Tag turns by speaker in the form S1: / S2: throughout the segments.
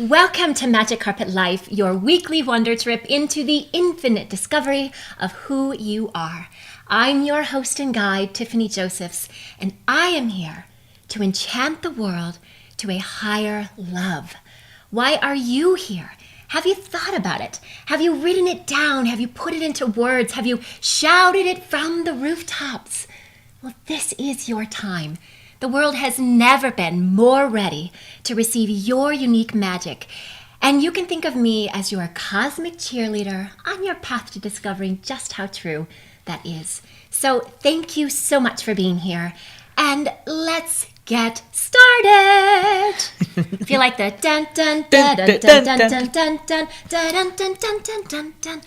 S1: Welcome to Magic Carpet Life, your weekly wonder trip into the infinite discovery of who you are. I'm your host and guide, Tiffany Josephs, and I am here to enchant the world to a higher love. Why are you here? Have you thought about it? Have you written it down? Have you put it into words? Have you shouted it from the rooftops? Well, this is your time. The world has never been more ready to receive your unique magic. And you can think of me as your cosmic cheerleader on your path to discovering just how true that is. So thank you so much for being here. And let's get started. Feel like the dun dun dun dun dun dun dun dun dun dun dun dun dun dun dun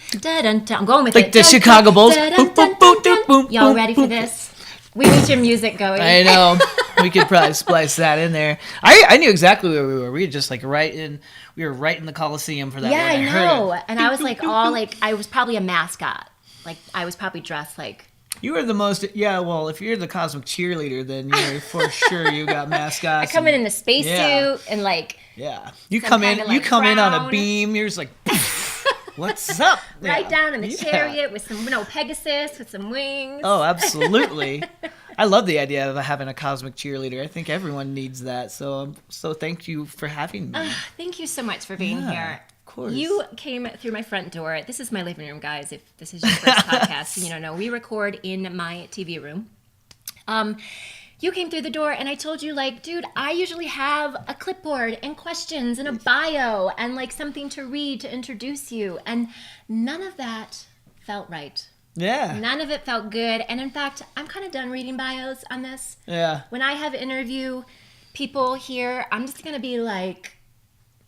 S1: dun. I'm going with
S2: like
S1: it.
S2: the Chicago Bulls. Boom, boom, boom, boom, boom,
S1: Y'all ready for this? We need your music going.
S2: I know. We could probably splice that in there. I knew exactly where we were. We were just like we were right in the Coliseum for that.
S1: Yeah,
S2: one.
S1: I know. And I was like I was probably a mascot. Like I was probably dressed like.
S2: You were the most, well, if you're the cosmic cheerleader, then you're for sure you got mascots.
S1: I come in a spacesuit and like.
S2: Yeah. You come in on a beam, you're just like, what's up?
S1: Right down in the chariot with some, Pegasus with some wings.
S2: Oh, absolutely. I love the idea of having a cosmic cheerleader. I think everyone needs that. So thank you for having me.
S1: Thank you so much for being here.
S2: Of course.
S1: You came through my front door. This is my living room, guys. If this is your first podcast, you don't know. We record in my TV room. You came through the door and I told you, like, dude, I usually have a clipboard and questions and a bio and like something to read to introduce you. And none of that felt right.
S2: Yeah.
S1: None of it felt good. And in fact, I'm kind of done reading bios on this.
S2: Yeah.
S1: When I have interview people here, I'm just going to be like,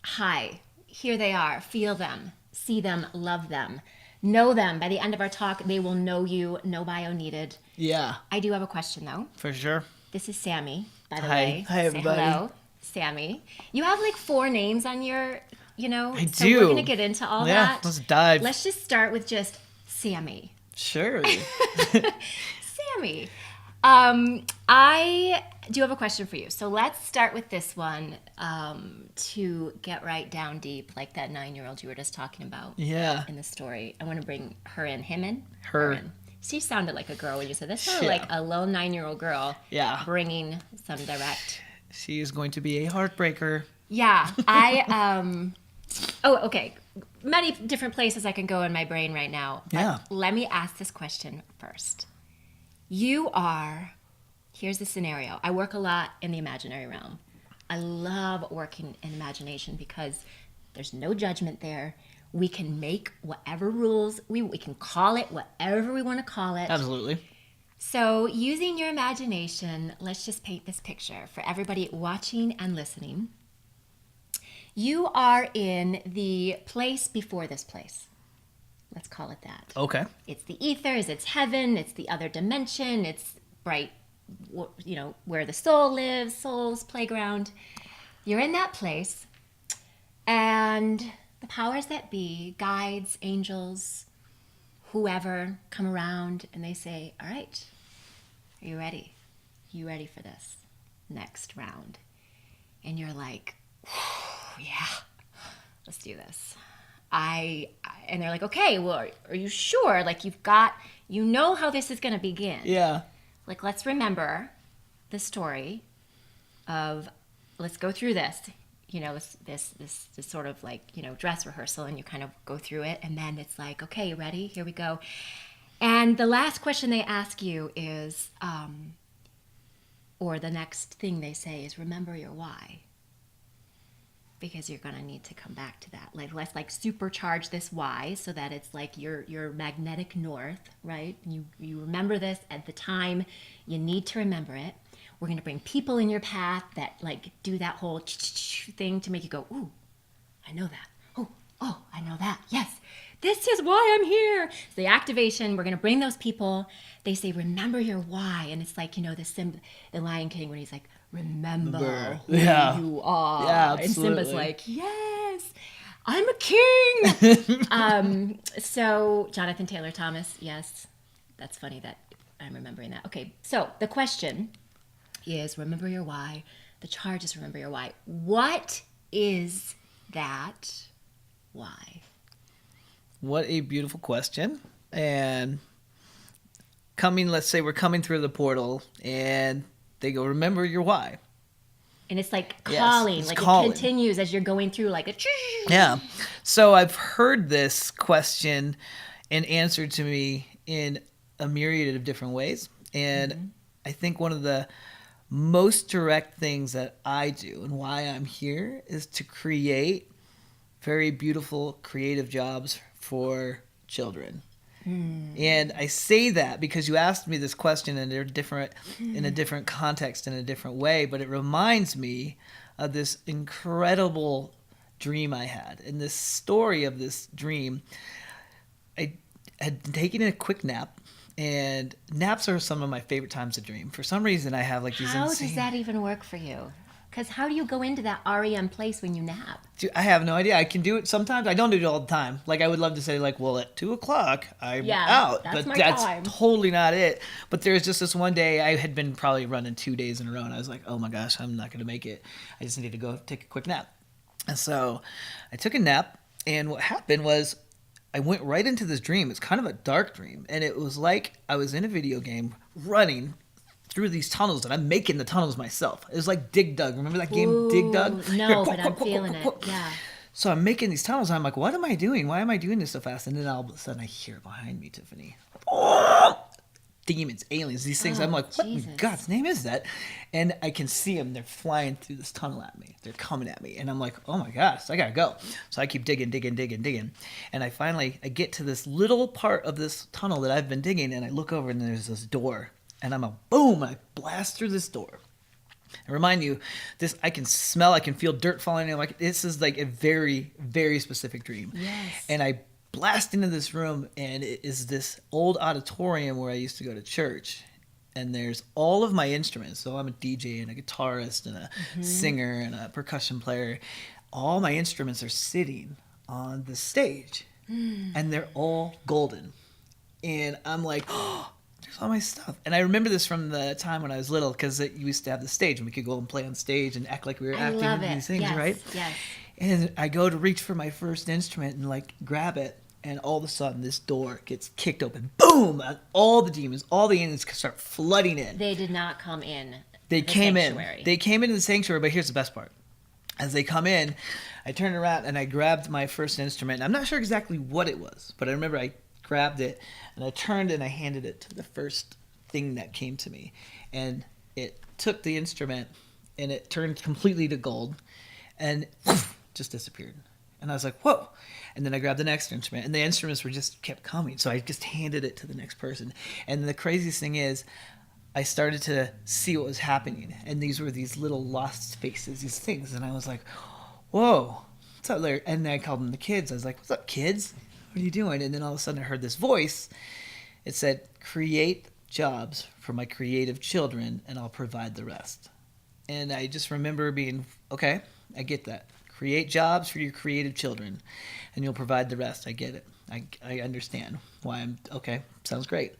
S1: hi, here they are. Feel them, see them, love them, know them. By the end of our talk, they will know you. No bio needed.
S2: Yeah.
S1: I do have a question though.
S2: For sure.
S1: This is Sammy, by the
S2: Hi.
S1: way.
S2: Hi, everybody.
S1: Say hello, Sammy. You have like 4 names on your,
S2: I
S1: so
S2: do.
S1: we're going to get into all that.
S2: Yeah, let's dive.
S1: Let's just start with just Sammy.
S2: Sure.
S1: Sammy. I do have a question for you. So let's start with this one to get right down deep, like that 9-year-old you were just talking about in the story. I want to bring her in, him in?
S2: Her
S1: in. She sounded like a girl when you said this. Sounded like a little 9-year-old girl bringing some direct.
S2: She is going to be a heartbreaker.
S1: Yeah. Okay. Many different places I can go in my brain right now. But let me ask this question first. Here's the scenario. I work a lot in the imaginary realm. I love working in imagination because there's no judgment there. We can make whatever rules, we can call it whatever we want to call it.
S2: Absolutely.
S1: So using your imagination, let's just paint this picture for everybody watching and listening. You are in the place before this place. Let's call it that.
S2: Okay.
S1: It's the ethers, it's heaven, it's the other dimension, it's bright, where the soul lives, soul's playground. You're in that place, and the powers that be, guides, angels, whoever, come around and they say, all right, are you ready? You ready for this next round? And you're like, yeah, let's do this. And they're like, okay, well, are you sure? Like you know how this is going to begin.
S2: Yeah.
S1: Like, let's remember the story of, let's go through this, this sort of like, dress rehearsal, and you kind of go through it. And then it's like, okay, you ready? Here we go. And the last question they ask you is, or the next thing they say is, remember your why. Because you're going to need to come back to that. Like, let's like supercharge this why so that it's like your magnetic north, right? You remember this at the time you need to remember it. We're going to bring people in your path that like do that whole thing to make you go, ooh, I know that. Oh, I know that. Yes, this is why I'm here. So the activation, we're going to bring those people. They say, remember your why. And it's like, the Lion King when he's like, remember who you are.
S2: Yeah, absolutely.
S1: And Simba's like, yes, I'm a king. So Jonathan Taylor Thomas, yes, that's funny that I'm remembering that. Okay, so the question is remember your why. The charge is remember your why. What is that why?
S2: What a beautiful question. And let's say we're coming through the portal and they go, remember your why.
S1: And it's like
S2: Yes,
S1: calling,
S2: it's
S1: like
S2: calling.
S1: it continues as you're going through like a
S2: Yeah. So I've heard this question and answered to me in a myriad of different ways. And I think one of the most direct things that I do and why I'm here is to create very beautiful creative jobs for children. And I say that because you asked me this question and they're different in a different context in a different way, but it reminds me of this incredible dream I had. And this story of this dream, I had taken a quick nap, and naps are some of my favorite times to dream. For some reason, I have like these
S1: How
S2: insane...
S1: does that even work for you? Because how do you go into that REM place when you nap?
S2: Dude, I have no idea. I can do it sometimes. I don't do it all the time. Like, I would love to say, like, well, at 2 o'clock, I'm out.
S1: That's
S2: but
S1: my
S2: that's
S1: time.
S2: totally not it. But there's just this one day I had been probably running 2 days in a row, and I was like, oh my gosh, I'm not going to make it. I just need to go take a quick nap. And so I took a nap, and what happened was I went right into this dream. It's kind of a dark dream, and it was like I was in a video game running through these tunnels, and I'm making the tunnels myself. It was like Dig Dug. Remember that game, Dig Dug?
S1: No, but I'm feeling it. Yeah.
S2: So I'm making these tunnels, and I'm like, what am I doing? Why am I doing this so fast? And then all of a sudden I hear behind me, Tiffany. Demons, aliens, these things. I'm like, what in God's name is that? And I can see them. They're flying through this tunnel at me. They're coming at me. And I'm like, oh my gosh, I gotta go. So I keep digging. And I get to this little part of this tunnel that I've been digging, and I look over, and there's this door. And I'm boom, I blast through this door. I remind you, I can smell, I can feel dirt falling in. Like, this is like a very, very specific dream.
S1: Yes.
S2: And I blast into this room, and it is this old auditorium where I used to go to church. And there's all of my instruments. So I'm a DJ and a guitarist and a singer and a percussion player. All my instruments are sitting on the stage. And they're all golden. And I'm like, oh, there's all my stuff. And I remember this from the time when I was little, because you used to have the stage, and we could go and play on stage and act like we were acting in these things, right?
S1: Yes.
S2: And I go to reach for my first instrument and like grab it, and all of a sudden this door gets kicked open. Boom! And all the demons, all the aliens start flooding in.
S1: They did not come in.
S2: They came
S1: sanctuary.
S2: in. They came into the sanctuary, but here's the best part. As they come in, I turned around and I grabbed my first instrument. I'm not sure exactly what it was, but I remember I grabbed it and I turned and I handed it to the first thing that came to me. And it took the instrument and it turned completely to gold and just disappeared. And I was like, whoa. And then I grabbed the next instrument, and the instruments just kept coming. So I just handed it to the next person. And the craziest thing is, I started to see what was happening. And these were these little lost spaces, these things. And I was like, whoa, what's up there? And then I called them the kids. I was like, what's up, kids? What are you doing? And then all of a sudden I heard this voice. It said, create jobs for my creative children, and I'll provide the rest. And I just remember being, okay, I get that. Create jobs for your creative children, and you'll provide the rest. I get it. I understand why I'm, okay, sounds great.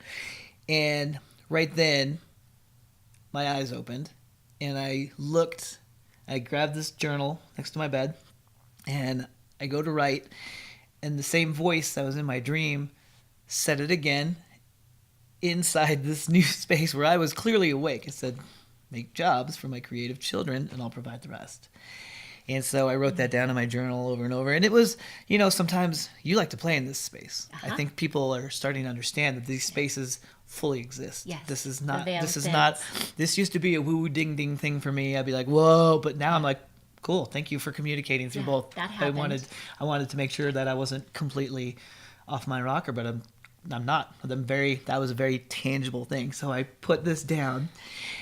S2: And right then, my eyes opened, and I looked, I grabbed this journal next to my bed, and I go to write, and the same voice that was in my dream said it again inside this new space where I was clearly awake. It said, make jobs for my creative children, and I'll provide the rest. And so I wrote that down in my journal over and over. And it was, sometimes you like to play in this space. I think people are starting to understand that these spaces fully exist.
S1: Yes.
S2: This is not, this used to be a woo ding ding thing for me. I'd be like, whoa. But now I'm like, cool. Thank you for communicating through both.
S1: That happened.
S2: I wanted to make sure that I wasn't completely off my rocker, but I'm not. That was a very tangible thing. So I put this down,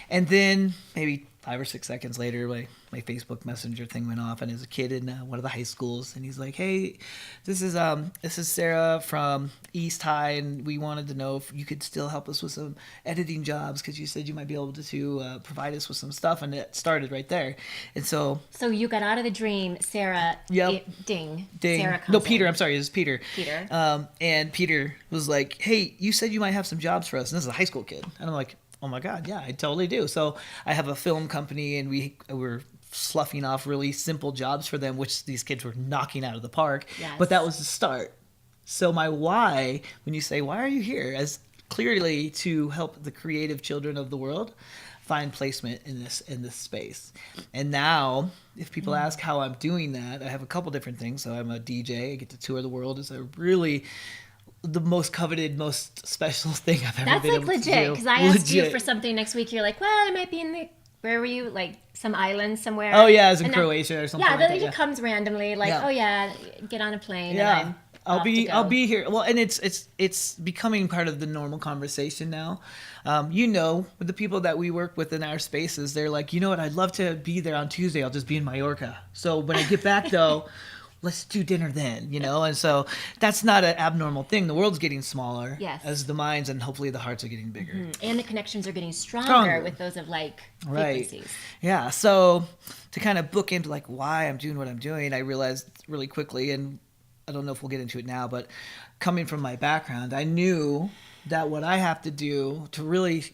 S2: and then maybe 5 or 6 seconds later, my Facebook Messenger thing went off, and there's a kid in one of the high schools, and he's like, "Hey, this is Sarah from East High, and we wanted to know if you could still help us with some editing jobs because you said you might be able to provide us with some stuff." And it started right there, and so
S1: you got out of the dream, Sarah.
S2: Yep.
S1: Ding.
S2: Sarah comes Peter. I'm sorry, it was Peter. And Peter was like, "Hey, you said you might have some jobs for us," and this is a high school kid, and I'm like, oh my God, yeah, I totally do. So I have a film company, and we're sloughing off really simple jobs for them, which these kids were knocking out of the park.
S1: Yes.
S2: But that was the start. So my why, when you say, why are you here? As clearly to help the creative children of the world find placement in this space. And now, if people ask how I'm doing that, I have a couple different things. So I'm a DJ. I get to tour the world. It's a really the most coveted, most special thing I've ever been able to do.
S1: That's like legit, because I asked you for something next week. You're like, well, I might be in the, where were you? Like some island somewhere.
S2: Oh yeah, I was in Croatia or something.
S1: Yeah,
S2: like
S1: then
S2: that,
S1: it comes randomly. Like, oh yeah, get on a plane.
S2: Yeah.
S1: And
S2: I'll be here. Well, and it's becoming part of the normal conversation now. With the people that we work with in our spaces, they're like, you know what? I'd love to be there on Tuesday. I'll just be in Mallorca. So when I get back, though, let's do dinner then. And so that's not an abnormal thing. The world's getting smaller as the minds and hopefully the hearts are getting bigger,
S1: and the connections are getting stronger with those of like frequencies.
S2: Right. Yeah. So to kind of book into like why I'm doing what I'm doing, I realized really quickly, and I don't know if we'll get into it now, but coming from my background, I knew that what I have to do to really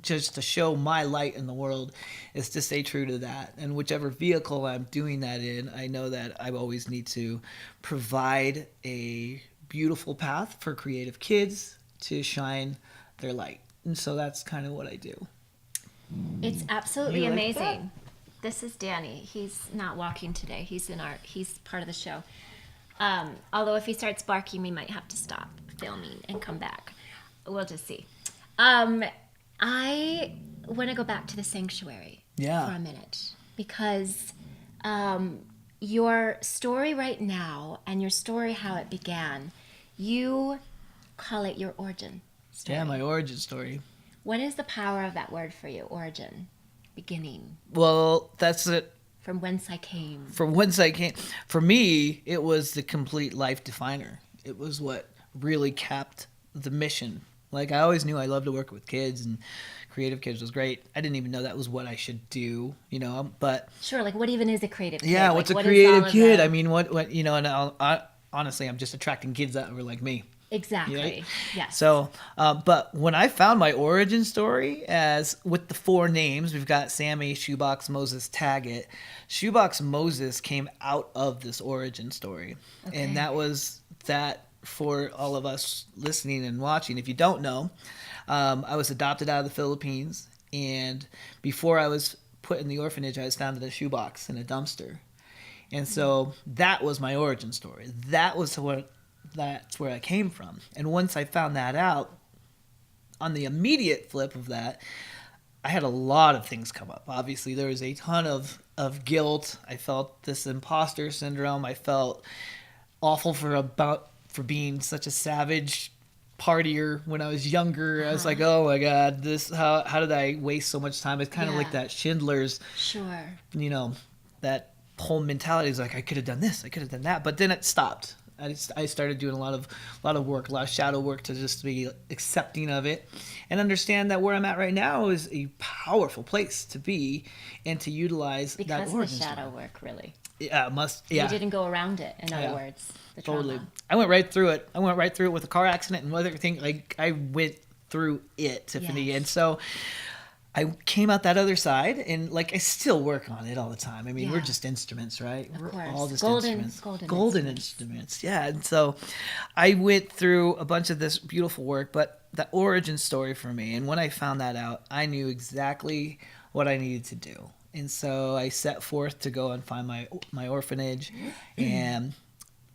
S2: just to show my light in the world is to stay true to that. And whichever vehicle I'm doing that in, I know that I always need to provide a beautiful path for creative kids to shine their light. And so that's kind of what I do.
S1: It's absolutely amazing.
S2: That?
S1: This is Danny. He's not walking today. He's part of the show. Although if he starts barking, we might have to stop filming and come back. We'll just see. I want to go back to the sanctuary for a minute, because your story right now and your story how it began, you call it your origin story.
S2: Yeah, my origin story.
S1: What is the power of that word for you? Origin, beginning.
S2: Well, that's it.
S1: From whence I came.
S2: For me, it was the complete life definer. It was what really capped the mission. Like, I always knew I loved to work with kids, and creative kids was great. I didn't even know that was what I should do, but...
S1: Sure, like, what even is a creative kid?
S2: Yeah,
S1: like,
S2: what's a creative kid? I mean, honestly, I'm just attracting kids that were like me.
S1: Exactly.
S2: Right?
S1: Yes.
S2: So, but when I found my origin story, as with the 4 names, we've got Sammy, Shoebox, Moses, Taggett. Shoebox Moses came out of this origin story. Okay. And that was that for all of us listening and watching. If you don't know, I was adopted out of the Philippines. And before I was put in the orphanage, I was found in a shoebox in a dumpster. And so that was my origin story. That's where I came from. And once I found that out, on the immediate flip of that, I had a lot of things come up. Obviously, there was a ton of guilt. I felt this imposter syndrome. I felt awful for being such a savage partier when I was younger. I was like, oh my God, how did I waste so much time? It's kind of like that Schindler's, that whole mentality is like, I could have done this, I could have done that. But then it stopped. I started doing a lot of work, a lot of shadow work to just be accepting of it and understand that where I'm at right now is a powerful place to be and to utilize that origin.
S1: Because of the shadow work, really.
S2: Yeah,
S1: You didn't go around it, in other words. The
S2: totally.
S1: trauma.
S2: I went right through it. With a car accident and everything. Like, I went through it, Tiffany.
S1: Yes.
S2: And so I came out that other side, and like I still work on it all the time. I mean, we're just instruments, right?
S1: Of
S2: We're
S1: course.
S2: all just
S1: Golden
S2: instruments. Yeah. And so I went through a bunch of this beautiful work, but the origin story for me, and when I found that out, I knew exactly what I needed to do. And so I set forth to go and find my orphanage and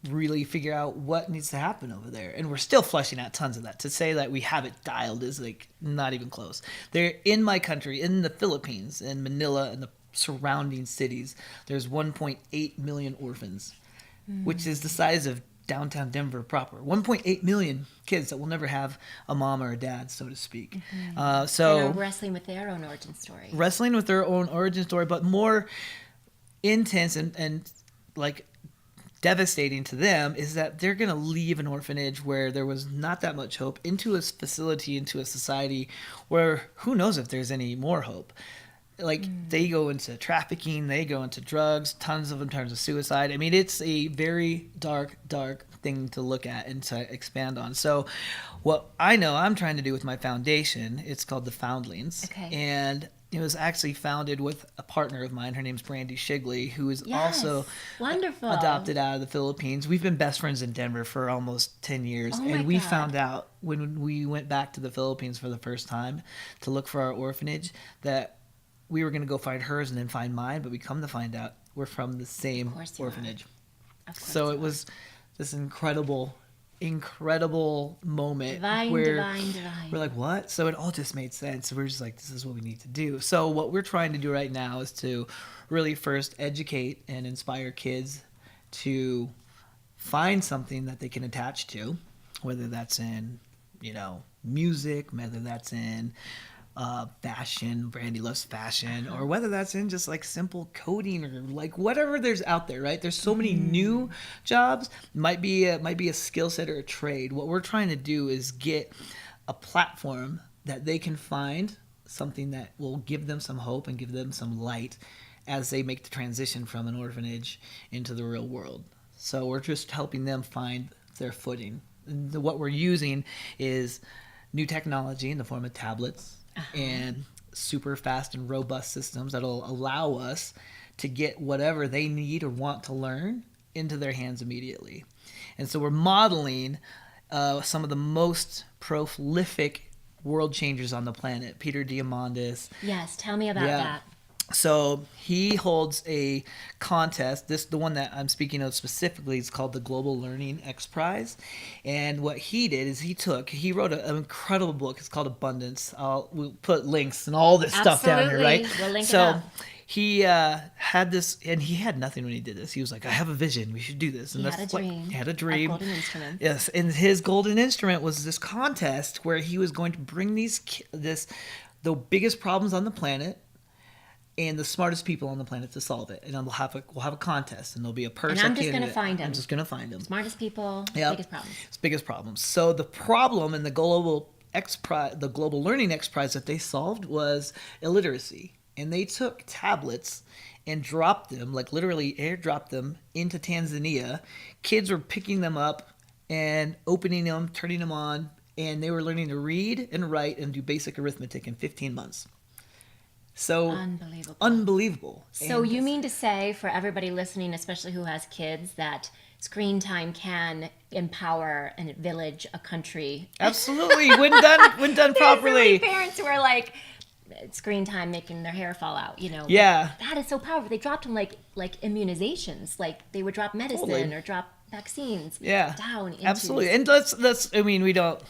S2: really figure out what needs to happen over there. And we're still fleshing out tons of that. To say that we have it dialed is like not even close. They're in my country, in the Philippines, in Manila and the surrounding cities. There's 1.8 million orphans, which is the size of downtown Denver proper. 1.8 million kids that will never have a mom or a dad, so to speak. So
S1: and are wrestling with their own origin story.
S2: But more intense and like devastating to them is that they're going to leave an orphanage where there was not that much hope into a facility, into a society where who knows if there's any more hope. Like, they go into trafficking, they go into drugs, tons of them turn to suicide. I mean, it's a very dark thing to look at and to expand on. So what I know I'm trying to do with my foundation, it's called the Foundlings.
S1: Okay.
S2: And It was actually founded with a partner of mine. Her name's Brandy Shigley, who is also
S1: wonderful.
S2: Adopted out of the Philippines. We've been best friends in Denver for almost 10 years.
S1: Oh my
S2: and we
S1: God.
S2: found out when we went back to the Philippines for the first time to look for our orphanage that we were going to go find hers and then find mine. But we come to find out we're from the same orphanage. So it was this incredible moment
S1: Divine.
S2: we're like, what? So it all just made sense. We're just like, this is what we need to do. So what we're trying to do right now is to really first educate and inspire kids to find something that they can attach to, whether that's in, music, whether that's in fashion. Brandy loves fashion, or whether that's in just like simple coding or like whatever there's out there, right? There's so many new jobs. Might be a skill set or a trade. What we're trying to do is get a platform that they can find something that will give them some hope and give them some light as they make the transition from an orphanage into the real world. So we're just helping them find their footing. And what we're using is new technology in the form of tablets and super fast and robust systems that'll allow us to get whatever they need or want to learn into their hands immediately. And so we're modeling some of the most prolific world changers on the planet. Peter Diamandis.
S1: Yes, tell me about that.
S2: So he holds a contest. The one that I'm speaking of specifically is called the Global Learning X Prize. And what he did is he wrote an incredible book. It's called Abundance. We'll put links and all this stuff down here, right?
S1: We'll link it up.
S2: He had this, and he had nothing when he did this. He was like, I have a vision. We should do this. And
S1: He had a dream. A golden instrument.
S2: Yes, and his golden instrument was this contest where he was going to bring the biggest problems on the planet and the smartest people on the planet to solve it. And we'll have a contest, and there'll be a person.
S1: And I'm just going to find them.
S2: I'm just going to find them.
S1: Smartest people, biggest problems.
S2: It's biggest problems. So the problem in the Global Learning X Prize that they solved was illiteracy. And they took tablets and dropped them, like literally airdropped them into Tanzania. Kids were picking them up and opening them, turning them on, and they were learning to read and write and do basic arithmetic in 15 months. So unbelievable.
S1: So you mean to say, for everybody listening, especially who has kids, that screen time can empower a village, a country?
S2: Absolutely, when done properly.
S1: There's so many parents who are like, screen time making their hair fall out,
S2: Yeah.
S1: That is so powerful. They dropped them like immunizations, like they would drop medicine or drop vaccines down into.
S2: Absolutely. And that's we don't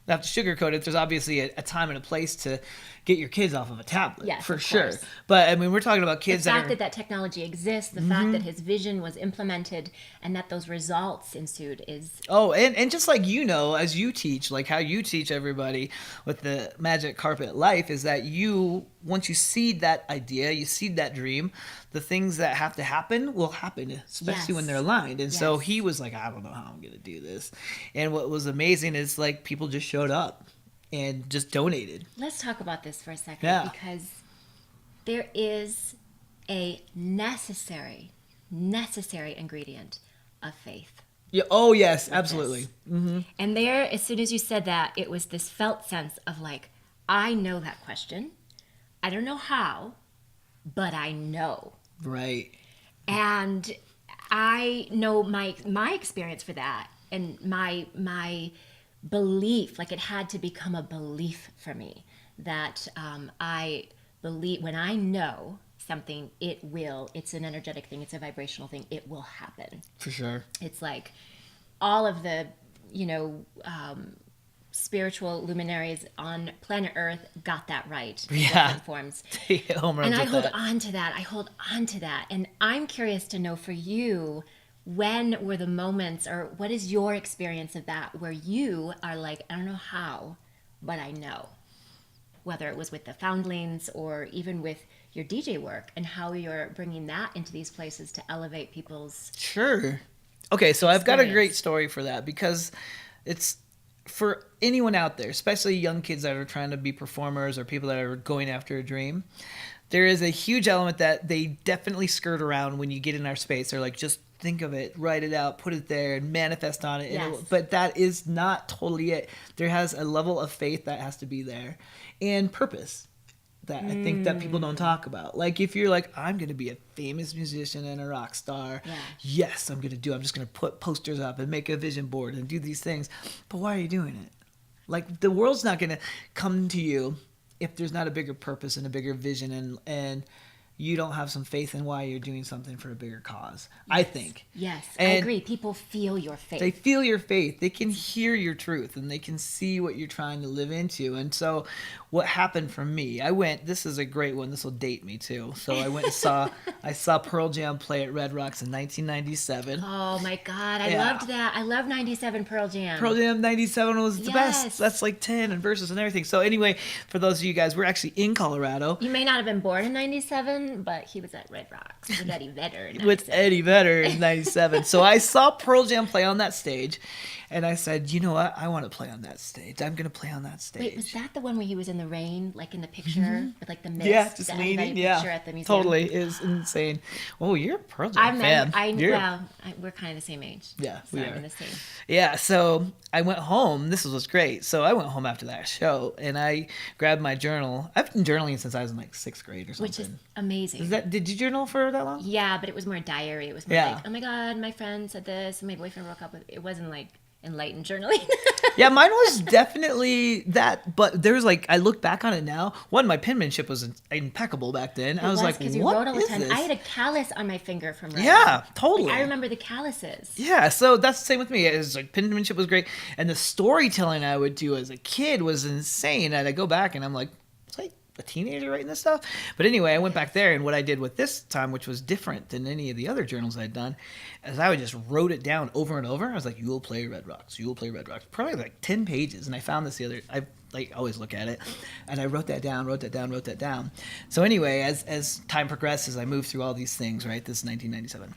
S2: have to sugarcoat it. There's obviously a time and a place to get your kids off of a tablet, for sure. But we're talking about kids
S1: the fact that technology exists, the fact that his vision was implemented, and that those results ensued is.
S2: Oh, and just like as you teach, like how you teach everybody with the Magic Carpet Life, is that once you seed that idea, you seed that dream, the things that have to happen will happen, especially when they're aligned. And so he was like, I don't know how I'm going to do this. And what was amazing is like people just showed up and just donated.
S1: Let's talk about this for a second, because there is a necessary ingredient of faith.
S2: Yeah. Oh, yes, absolutely. Mm-hmm.
S1: And there, as soon as you said that, it was this felt sense of like, I know that question. I don't know how, but I know.
S2: Right.
S1: And I know my experience for that, and my belief, like it had to become a belief for me that I believe when I know something, it's an energetic thing, it's a vibrational thing, it will happen.
S2: For sure. It's
S1: like all of the, spiritual luminaries on planet Earth got that right in different forms. And I hold on to that. And I'm curious to know for you, when were the moments, or what is your experience of that, where you are like, I don't know how, but I know? Whether it was with the Foundlings or even with your DJ work, and how you're bringing that into these places to elevate people's
S2: Sure. Okay, so I've got a great story for that, because it's for anyone out there, especially young kids that are trying to be performers or people that are going after a dream. There is a huge element that they definitely skirt around when you get in our space. They're like, just think of it, write it out, put it there, and manifest on it.
S1: Yes.
S2: But that is not totally it. There has a level of faith that has to be there, and purpose. that I think that people don't talk about. Like if you're like, I'm going to be a famous musician and a rock star.
S1: Yeah.
S2: Yes, I'm just going to put posters up and make a vision board and do these things. But why are you doing it? Like the world's not going to come to you if there's not a bigger purpose and a bigger vision and you don't have some faith in why you're doing something for a bigger cause.
S1: Yes.
S2: I think.
S1: Yes,
S2: And
S1: I agree. People feel your faith.
S2: they feel your faith. They can hear your truth and they can see what you're trying to live into. And so what happened for me, this is a great one. This will date me too. So I went and I saw Pearl Jam play at Red Rocks in 1997.
S1: Oh my God, I
S2: Yeah.
S1: loved that. I love 97 Pearl Jam.
S2: Pearl Jam 97 was the
S1: Yes.
S2: best. That's like 10 and verses and everything. So anyway, for those of you guys, we're actually in Colorado.
S1: You may not have been born in 97, but he was at Red Rocks with Eddie Vedder in
S2: With
S1: 97.
S2: Eddie Vedder in 97. So I saw Pearl Jam play on that stage and I said, you know what? I want to play on that stage. I'm going to play on that stage.
S1: Wait, was that the one where he was in the rain, like in the picture, with like the mist?
S2: Yeah, just
S1: the
S2: leaning.
S1: everybody
S2: Yeah,
S1: picture at the museum?
S2: totally is insane. Oh, you're a Pearl Jam fan.
S1: We're kind of the same age.
S2: Yeah,
S1: so
S2: we
S1: I'm
S2: are.
S1: in the same.
S2: Yeah, so I went home. This was great. So I went home after that show and I grabbed my journal. I've been journaling since I was in like 6th grade or something.
S1: Which is amazing.
S2: Did you journal for that long?
S1: Yeah, but it was more diary. It was more
S2: Yeah.
S1: like, oh my God, my friend said this, and my boyfriend broke up with. It wasn't like enlightened journaling.
S2: Yeah, mine was definitely that. But there's like, I look back on it now. One, my penmanship was impeccable back then. I was like,
S1: because you
S2: what
S1: wrote all the
S2: is
S1: time.
S2: this?
S1: I had a callus on my finger from writing.
S2: Yeah, totally.
S1: Like, I remember the calluses.
S2: Yeah, so that's the same with me. It was like penmanship was great, and the storytelling I would do as a kid was insane. And I go back and I'm like, was I a teenager writing this stuff? But anyway, I went back there, and what I did with this time, which was different than any of the other journals I'd done, is I would just wrote it down over and over. I was like, you will play Red Rocks, you will play Red Rocks, probably like 10 pages. And I found this I like always look at it, and I wrote that down. So anyway, as time progresses, I moved through all these things. Right, this is 1997.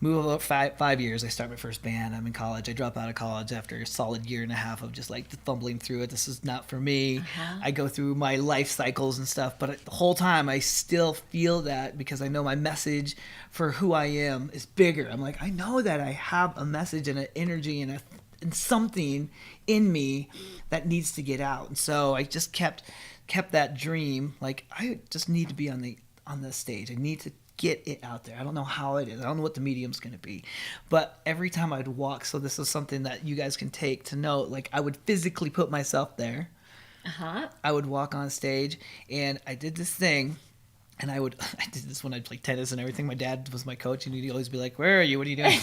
S2: Move about 5 years. I start my first band. I'm in college. I drop out of college after a solid year and a half of just like fumbling through it. This is not for me.
S1: Uh-huh.
S2: I go through my life cycles and stuff, but the whole time I still feel that because I know my message for who I am is bigger. I'm like, I know that I have a message and an energy and something in me that needs to get out. And so I just kept that dream. Like, I just need to be on the stage. I need to get it out there. I don't know how it is. I don't know what the medium's going to be. But every time I'd walk, so this is something that you guys can take to note, like I would physically put myself there.
S1: Uh-huh.
S2: I would walk on stage, and I did this thing, and I did this when I'd play tennis and everything. My dad was my coach, and he'd always be like, where are you? What are you doing?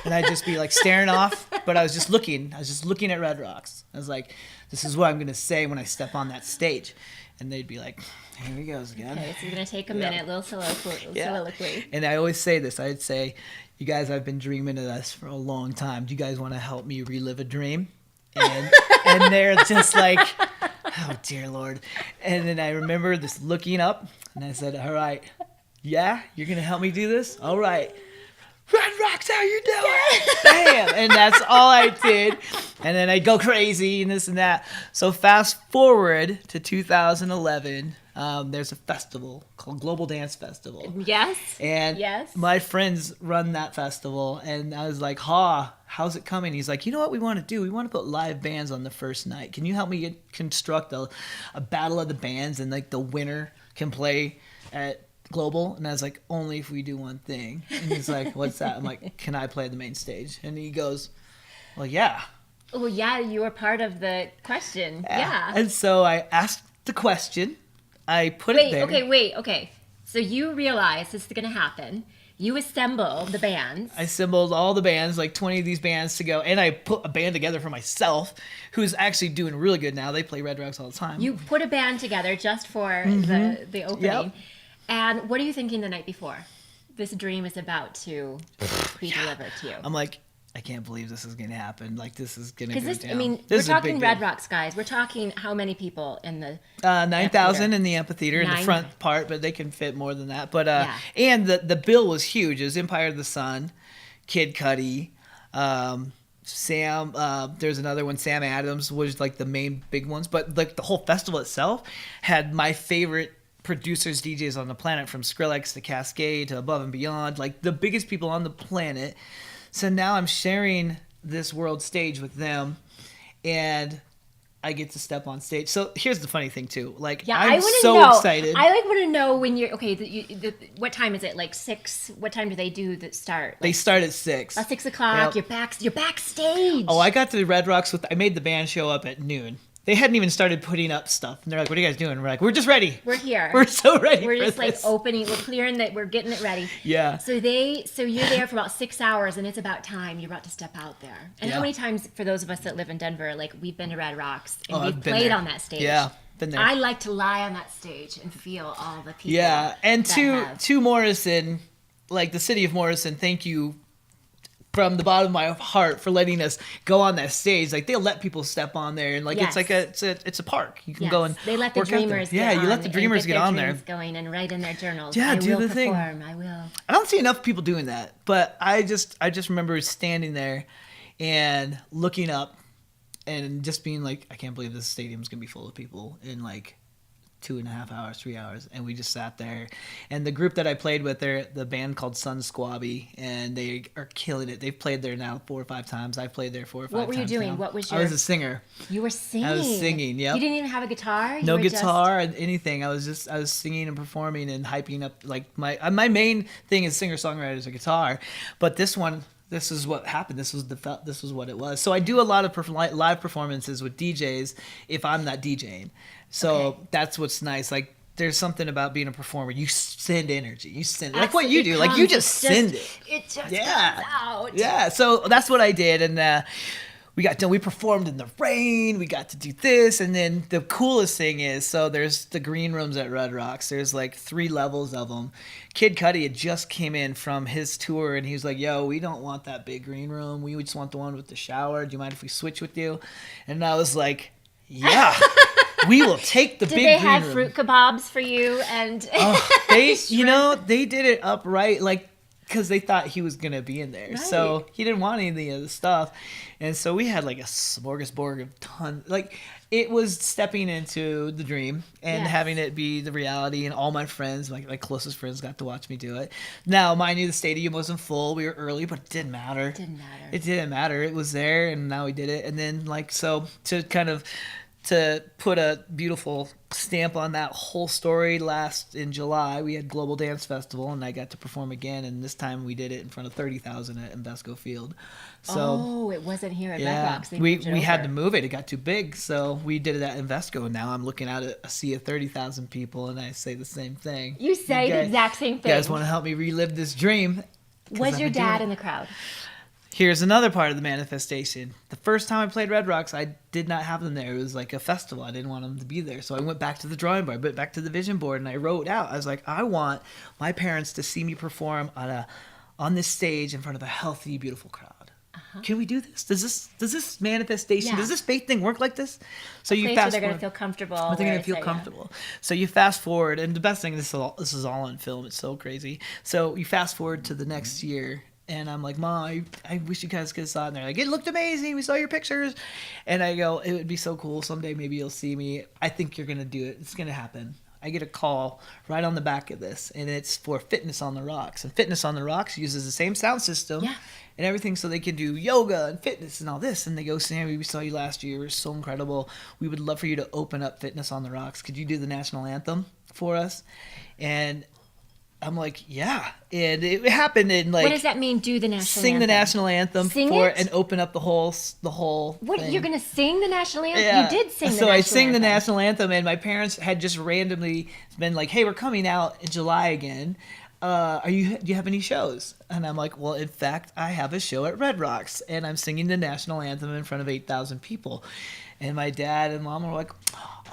S2: And I'd just be like staring off, but I was just looking at Red Rocks. I was like, this is what I'm going to say when I step on that stage. And they'd be like, here he goes again.
S1: Okay, this is going to take a minute, little soliloquy.
S2: And I always say this. I'd say, you guys, I've been dreaming of this for a long time. Do you guys want to help me relive a dream? And they're just like, oh, dear Lord. And then I remember this looking up, and I said, all right, yeah, you're going to help me do this? All right. Red Rocks, how you doing? Bam! And that's all I did. And then I'd go crazy and this and that. So fast forward to 2011, there's a festival called Global Dance Festival.
S1: Yes.
S2: And
S1: yes.
S2: my friends run that festival. And I was like, how's it coming? He's like, you know what we want to do? We want to put live bands on the first night. Can you help me construct a battle of the bands, and like the winner can play at Global? And I was like, only if we do one thing. And he's like, what's that? I'm like, can I play the main stage? And he goes, well, yeah.
S1: Oh, yeah, you were part of the question. Yeah.
S2: And so I asked the question. I put it there.
S1: Okay. So you realize this is going to happen. You assemble the bands.
S2: I assembled all the bands, like 20 of these bands to go. And I put a band together for myself, who's actually doing really good now. They play Red Rocks all the time.
S1: You put a band together just for the opening.
S2: Yep.
S1: And what are you thinking the night before? This dream is about to be delivered to you.
S2: I'm like, I can't believe this is going to happen. Like, this is going to go down.
S1: I mean,
S2: This
S1: we're
S2: is a
S1: talking
S2: big
S1: Red
S2: deal.
S1: Rocks, guys. We're talking how many people in the
S2: 9,000 in the amphitheater in the
S1: 9.
S2: front part, but they can fit more than that. But
S1: Yeah.
S2: and the bill was huge. It was Empire of the Sun, Kid Cudi, Sam. There's another one. Sam Adams was like the main big ones. But like the whole festival itself had my favorite producers, DJs on the planet, from Skrillex to Cascade to Above and Beyond, like the biggest people on the planet. So now I'm sharing this world stage with them, and I get to step on stage. So here's the funny thing too. Like,
S1: Yeah,
S2: I'm
S1: I want to
S2: so
S1: know.
S2: excited.
S1: I like want to know when you're okay. What time is it? Like 6? What time do they do the start?
S2: They
S1: Like,
S2: start at 6.
S1: at 6 o'clock.
S2: Yep.
S1: You're backstage.
S2: Oh, I got to the Red Rocks I made the band show up at noon. They hadn't even started putting up stuff. And they're like, what are you guys doing? We're like, we're just ready.
S1: We're here.
S2: We're so ready.
S1: We're
S2: for
S1: just like
S2: this.
S1: opening. We're clearing that. We're getting it ready.
S2: Yeah.
S1: So you're there for about 6 hours, and it's about time you're about to step out there. And
S2: Yeah.
S1: how many times, for those of us that live in Denver, like we've been to Red Rocks and
S2: I've
S1: we've
S2: been
S1: played
S2: there.
S1: on that stage.
S2: Yeah, been there.
S1: I like to lie on that stage and feel all the people.
S2: Yeah, and
S1: that
S2: to Morrison, like the city of Morrison, thank you from the bottom of my heart for letting us go on that stage. Like, they'll let people step on there, and like
S1: Yes.
S2: it's a park. You can
S1: Yes.
S2: go and
S1: they let the
S2: work out there.
S1: dreamers.
S2: Yeah,
S1: get
S2: you let
S1: on
S2: the
S1: and
S2: dreamers get
S1: their
S2: on there.
S1: dreams going and write in their journals.
S2: Yeah,
S1: I
S2: do
S1: will
S2: the thing.
S1: perform. I will.
S2: I don't see enough people doing that, but I just remember standing there and looking up and just being like, I can't believe this stadium's gonna be full of people in like 2.5 hours, 3 hours, and we just sat there. And the group that I played with, they're the band called Sun Squabby, and they are killing it. They've played there now 4 or 5 times. I've played there 4 or 5 times.
S1: What were you doing?
S2: now.
S1: What was
S2: I was a singer.
S1: You were singing.
S2: I was singing. Yep.
S1: You didn't even have a guitar.
S2: No
S1: You were
S2: guitar and anything. I was singing and performing and hyping up. Like my main thing is singer songwriters or guitar, but this is what happened. This was what it was. So I do a lot of live performances with DJs if I'm not DJing. So
S1: Okay.
S2: that's what's nice. Like, there's something about being a performer. You send energy. You send like
S1: Absolutely.
S2: what you do. Like, you just send it.
S1: It just
S2: Yeah.
S1: comes out.
S2: Yeah. So that's what I did, and we performed in the rain. We got to do this, and then the coolest thing is, so there's the green rooms at Red Rocks. There's like 3 levels of them. Kid Cudi had just came in from his tour, and he was like, "Yo, we don't want that big green room. We just want the one with the shower. Do you mind if we switch with you?" And I was like, "Yeah." We will take the
S1: Did
S2: big
S1: they
S2: green
S1: have
S2: room.
S1: fruit kebabs for you? And
S2: They did it up right, like, because they thought he was gonna be in there,
S1: Right.
S2: so he didn't want any of the stuff, and so we had like a smorgasbord of tons. Like, it was stepping into the dream and
S1: Yes.
S2: having it be the reality, and all my friends, like my closest friends, got to watch me do it. Now, mind you, the stadium wasn't full; we were early, but it didn't matter. It didn't matter. It was there, and now we did it. And then, like, so to put a beautiful stamp on that whole story, in July, we had Global Dance Festival, and I got to perform again, and this time we did it in front of 30,000 at Invesco Field. So
S1: it wasn't here at Red
S2: yeah,
S1: Rocks. They
S2: we
S1: moved it
S2: had
S1: over.
S2: to move it. It got too big, so we did it at Invesco. Now I'm looking at a sea of 30,000 people, and I say the same thing.
S1: You say the exact same thing.
S2: You guys want to help me relive this dream? 'Cause
S1: Was
S2: I've
S1: your
S2: been doing
S1: dad
S2: it.
S1: in the crowd?
S2: Here's another part of the manifestation. The first time I played Red Rocks, I did not have them there. It was like a festival. I didn't want them to be there. So I went back to the drawing board, went back to the vision board, and I wrote out. I was like, I want my parents to see me perform on this stage in front of a healthy, beautiful crowd. Can we do this? Does this manifestation,
S1: Yeah.
S2: does this faith thing work like this? So you
S1: Place where
S2: fast
S1: they're going
S2: forward.
S1: to feel comfortable.
S2: They're
S1: where
S2: gonna
S1: it's
S2: feel
S1: like,
S2: comfortable. So you fast forward, and the best thing, this is all on film. It's so crazy. So you fast forward to the next year, and I'm like, Mom, I wish you guys could have saw it. And they're like, it looked amazing. We saw your pictures. And I go, it would be so cool. Someday maybe you'll see me. I think you're gonna do it. It's gonna happen. I get a call right on the back of this, and it's for Fitness on the Rocks. And Fitness on the Rocks uses the same sound system.
S1: Yeah.
S2: And everything, so they can do yoga and fitness and all this. And they go, Sammy, we saw you last year. It was so incredible. We would love for you to open up Fitness on the Rocks. Could you do the national anthem for us? And I'm like, yeah. And it happened in like,
S1: What does that mean? Do the national
S2: sing
S1: anthem?
S2: the national anthem
S1: Sing
S2: for
S1: it?
S2: and open up the whole
S1: What,
S2: thing.
S1: you're going to sing the national anthem?
S2: Yeah.
S1: You did sing the
S2: So
S1: national
S2: I
S1: anthem.
S2: sing the national anthem, and my parents had just randomly been like, hey, we're coming out in July again. Do you have any shows? And I'm like, well, in fact, I have a show at Red Rocks, and I'm singing the national anthem in front of 8,000 people. And my dad and mom were like,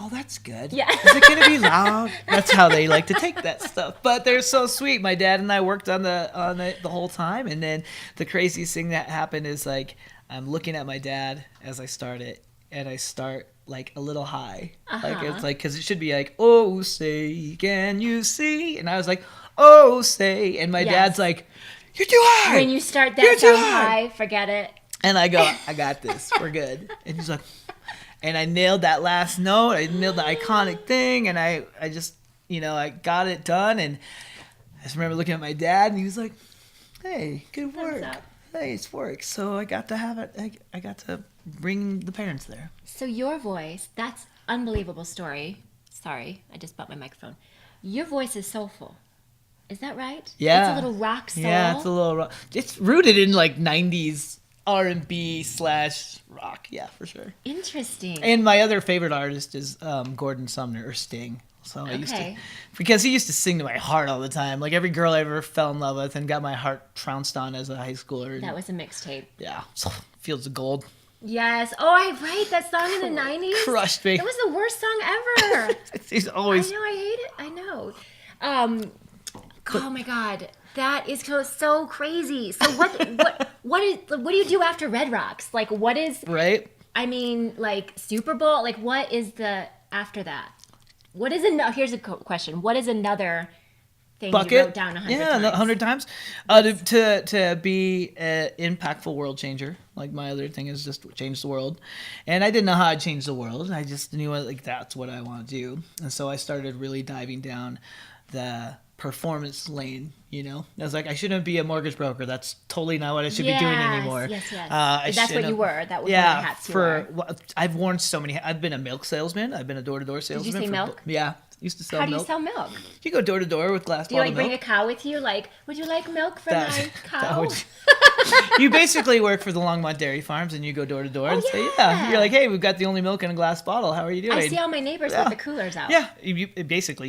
S2: oh, that's good.
S1: Yeah.
S2: Is it going to be loud? That's how they like to take that stuff. But they're so sweet. My dad and I worked on it the whole time. And then the craziest thing that happened is, like, I'm looking at my dad as I start it, and I start like a little high. Like, it's like, because it should be like, oh, say, can you see? And I was like, oh, say. And my
S1: Yes.
S2: dad's like, you're too high.
S1: When you start
S2: You're
S1: that
S2: too
S1: song high, forget it.
S2: And I go, I got this. We're good. And he's like, and I nailed that last note. I nailed the iconic thing. And I just, I got it done. And I just remember looking at my dad, and he was like, hey, good work.
S1: up.
S2: hey, it's work. So I got to have it. I got to bring the parents there.
S1: So your voice, that's unbelievable story. Sorry, I just bumped my microphone. Your voice is soulful. Is that right?
S2: Yeah.
S1: It's a little rock soul.
S2: Yeah, it's a little rock. It's rooted in like 90s R&B / rock. Yeah, for sure.
S1: Interesting.
S2: And my other favorite artist is Gordon Sumner or Sting. So I used to, because he used to sing to my heart all the time. Like every girl I ever fell in love with and got my heart trounced on as a high schooler.
S1: That was a mixtape.
S2: Yeah, Fields of Gold.
S1: Yes. Oh, right. That song in the 90s.
S2: Crushed me.
S1: That was the worst song ever.
S2: He's always.
S1: I know. I hate it. I know. Oh my God. That is so crazy. So what do you do after Red Rocks? Like what is
S2: right?
S1: I mean, like Super Bowl. Like what is the after that? What is here's a question. What is another thing
S2: bucket?
S1: You wrote down 100 times?
S2: 100 times. To be an impactful world changer. Like my other thing is just change the world. And I didn't know how I'd change the world. I just knew like that's what I want to do. And so I started really diving down the performance lane, you know. I was like, I shouldn't be a mortgage broker. That's totally not what I should be doing anymore.
S1: Yes. That's what you were. That was one of the hats you were.
S2: I've worn so many. I've been a milk salesman. I've been a door-to-door salesman.
S1: Did you say milk?
S2: Yeah. Used to sell milk.
S1: How do you sell milk?
S2: You go door to door with glass bottle milk.
S1: Do you like bring a cow with you? Like, would you like milk from my cow?
S2: You basically work for the Longmont Dairy Farms and you go door to door and say, yeah. You're like, hey, we've got the only milk in a glass bottle. How are you doing?
S1: I see all my neighbors with the coolers out.
S2: Yeah. You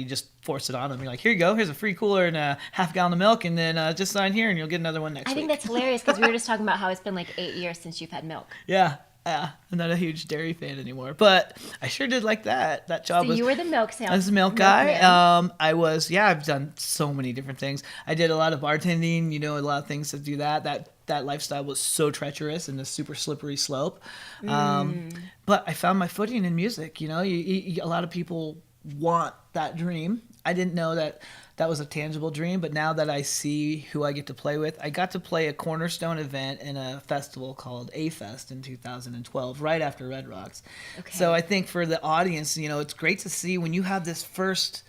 S2: just force it on them. You're like, here you go. Here's a free cooler and a half gallon of milk. And then just sign here and you'll get another one next week.
S1: I think that's hilarious because we were just talking about how it's been like 8 years since you've had milk.
S2: Yeah. I'm not a huge dairy fan anymore, but I sure did like that. That job was.
S1: So you were the milk salesman.
S2: I was the milk guy. I've done so many different things. I did a lot of bartending, a lot of things to do that. That lifestyle was so treacherous and a super slippery slope. But I found my footing in music. A lot of people want that dream. I didn't know that was a tangible dream, but now that I see who I get to play with, I got to play a cornerstone event in a festival called A-Fest in 2012, right after Red Rocks. Okay. So I think for the audience, it's great to see when you have this first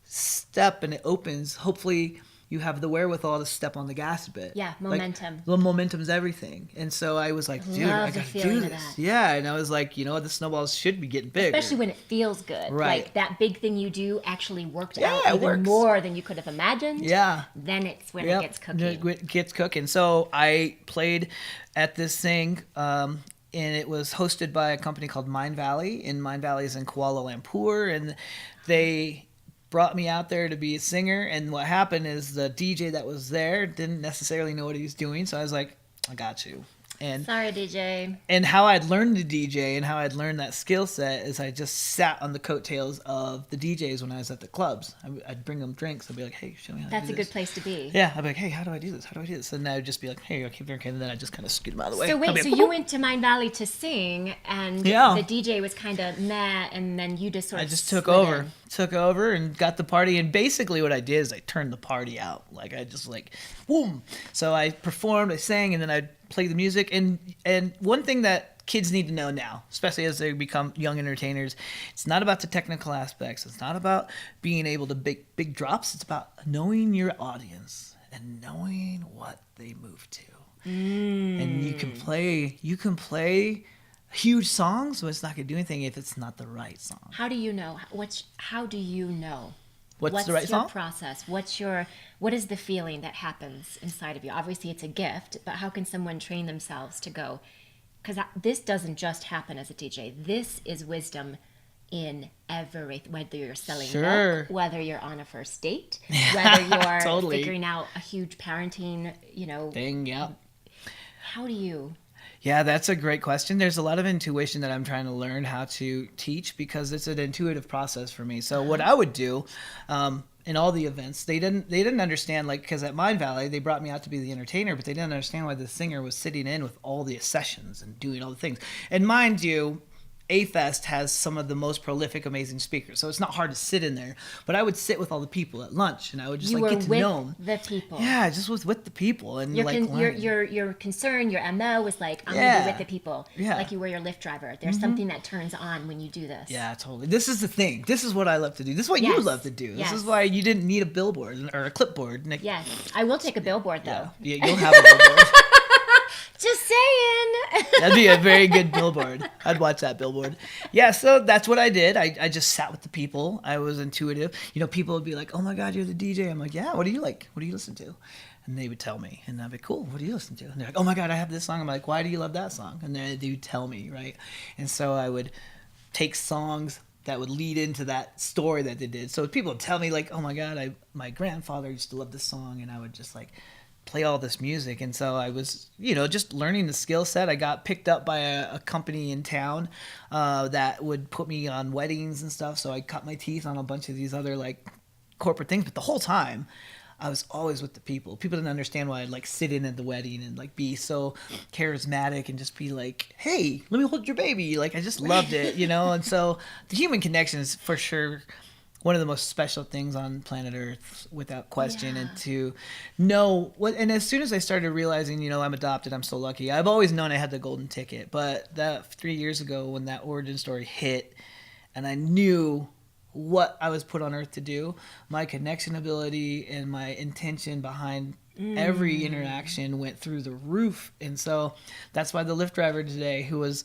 S2: step and it opens, hopefully you have the wherewithal to step on the gas a bit.
S1: Yeah, momentum.
S2: The momentum's everything. And so I was like, dude, I got to do this. Yeah, and I was like, the snowballs should be getting bigger.
S1: Especially when it feels good.
S2: Right.
S1: Like that big thing you do actually worked out even more than you could have imagined.
S2: Yeah.
S1: Then it's when it gets cooking.
S2: It gets cooking. So I played at this thing, and it was hosted by a company called Mind Valley. And Mind Valley is in Kuala Lumpur. And they brought me out there to be a singer, and what happened is the DJ that was there didn't necessarily know what he was doing, so I was like, I got you. And
S1: sorry, DJ.
S2: And how I'd learned to DJ and how I'd learned that skill set is I just sat on the coattails of the DJs when I was at the clubs. I'd bring them drinks. I'd be like, hey, show me how to do this.
S1: That's a good place to be.
S2: Yeah, I'd be like, hey, how do I do this? How do I do this? And I'd just be like, hey, keep drinking. And then I'd just kind of scoot them out of the way.
S1: So wait, you went to Mind Valley to sing, and the DJ was kind of meh, and then you just sort of
S2: took over and got the party. And basically what I did is I turned the party out. Like I just boom. So I performed, I sang, and then I'd play the music. And one thing that kids need to know now, especially as they become young entertainers, it's not about the technical aspects. It's not about being able to big drops. It's about knowing your audience and knowing what they move to. And you can play huge songs, but it's not going to do anything if it's not the right song.
S1: How do you know? How do you know?
S2: What's the right song?
S1: What's your process? What is the feeling that happens inside of you? Obviously, it's a gift, but how can someone train themselves to go? Because this doesn't just happen as a DJ. This is wisdom in everything, whether you're selling milk, whether you're on a first date, whether you're figuring out a huge parenting,
S2: thing. Yeah.
S1: How do you?
S2: Yeah, that's a great question. There's a lot of intuition that I'm trying to learn how to teach because it's an intuitive process for me. So what I would do in all the events, they didn't understand, because at Mind Valley, they brought me out to be the entertainer, but they didn't understand why the singer was sitting in with all the sessions and doing all the things. And mind you, A-Fest has some of the most prolific, amazing speakers. So it's not hard to sit in there. But I would sit with all the people at lunch, and I would just get to know them.
S1: The people.
S2: Yeah, I just was with the people and
S1: your concern, your MO was I'm gonna be with the people.
S2: Yeah.
S1: Like you were your Lyft driver. There's something that turns on when you do this.
S2: Yeah, totally. This is the thing. This is what I love to do. This is what you love to do. This is why you didn't need a billboard or a clipboard.
S1: Yes, I will take a billboard though.
S2: Yeah, you'll have a billboard. That'd be a very good billboard. I'd watch that billboard. Yeah, so that's what I did. I just sat with the people. I was intuitive. People would be like, "Oh my God, you're the DJ." I'm like, "Yeah, what do you like? What do you listen to?" And they would tell me, and I'd be, "Cool, what do you listen to?" And they're like, "Oh my God, I have this song." I'm like, "Why do you love that song?" And then they would tell me, right? And so I would take songs that would lead into that story that they did. So people would tell me like, "Oh my God, my grandfather used to love this song," and I would just like play all this music. And so I was, just learning the skill set. I got picked up by a company in town that would put me on weddings and stuff. So I cut my teeth on a bunch of these other like corporate things. But the whole time I was always with the people. People didn't understand why I'd like sit in at the wedding and like be so charismatic and just be like, "Hey, let me hold your baby." Like I just loved it, And so the human connection is for sure one of the most special things on planet Earth, without question.
S1: Yeah.
S2: And to know what, and as soon as I started realizing, I'm adopted, I'm so lucky. I've always known I had the golden ticket, but that 3 years ago when that origin story hit, and I knew what I was put on Earth to do, my connection ability and my intention behind every interaction went through the roof. And so that's why the Lyft driver today, who was,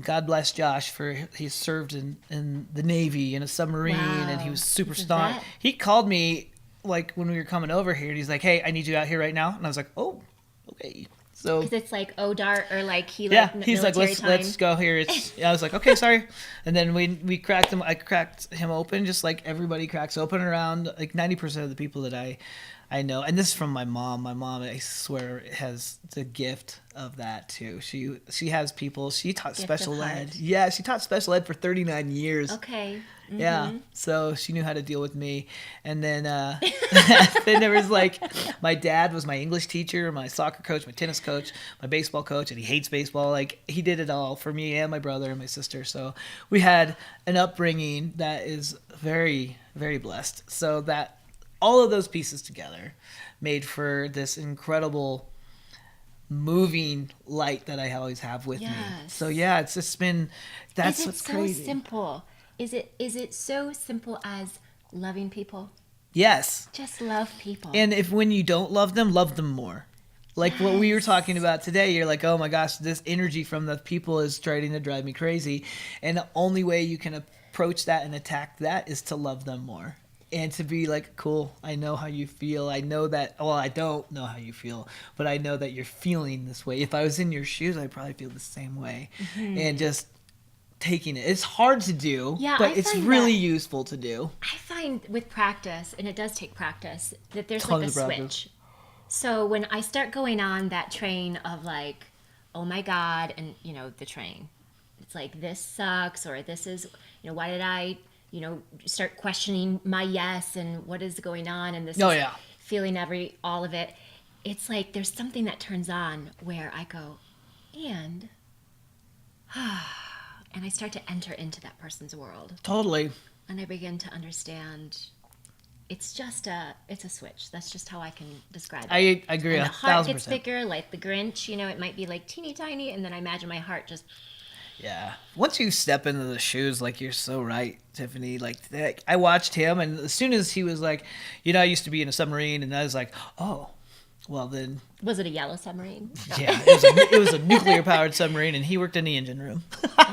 S2: God bless Josh for he served in the Navy in a submarine, and he was super staunch. He called me like when we were coming over here, and he's like, "Hey, I need you out here right now." And I was like, "Oh, okay." So
S1: because it's like ODART or like
S2: he's like,
S1: military time.
S2: let's go here. I was like, "Okay, sorry." And then we cracked him. I cracked him open, just like everybody cracks open around like 90% of the people that I know. And this is from my mom. My mom, I swear, has the gift of that too. She has people. She taught special ed. Yeah, she taught special ed for 39 years.
S1: Okay. Mm-hmm.
S2: Yeah, so she knew how to deal with me. And then then there was like, my dad was my English teacher, my soccer coach, my tennis coach, my baseball coach, and he hates baseball. Like he did it all for me and my brother and my sister. So we had an upbringing that is very, very blessed. So that all of those pieces together made for this incredible moving light that I always have with me. So yeah, it's just been, that's what's crazy.
S1: Is it so simple? Is it so simple as loving people?
S2: Yes.
S1: Just love people.
S2: And when you don't love them more. Like what we were talking about today, you're like, "Oh my gosh, this energy from the people is starting to drive me crazy." And the only way you can approach that and attack that is to love them more. And to be like, "Cool, I know how you feel. I know that, well, I don't know how you feel, but I know that you're feeling this way. If I was in your shoes, I'd probably feel the same way." Mm-hmm. And just taking it. It's hard to do, but it's really useful to do.
S1: I find with practice, and it does take practice, that there's like a switch. So when I start going on that train of like, "Oh my God," and the train, it's like, "This sucks," or "This is, why did I, start questioning my yes and what is going on," and this is feeling all of it. It's like there's something that turns on where I go, and I start to enter into that person's world.
S2: Totally.
S1: And I begin to understand. It's a switch. That's just how I can describe it.
S2: I agree.
S1: And the heart gets bigger, like the Grinch. It might be like teeny tiny, and then I imagine my heart just.
S2: Yeah. Once you step into the shoes, like, you're so right, Tiffany. Like I watched him, and as soon as he was like, I used to be in a submarine, and I was like, "Oh, well then."
S1: Was it a yellow submarine? No.
S2: Yeah, it was a nuclear-powered submarine, and he worked in the engine room.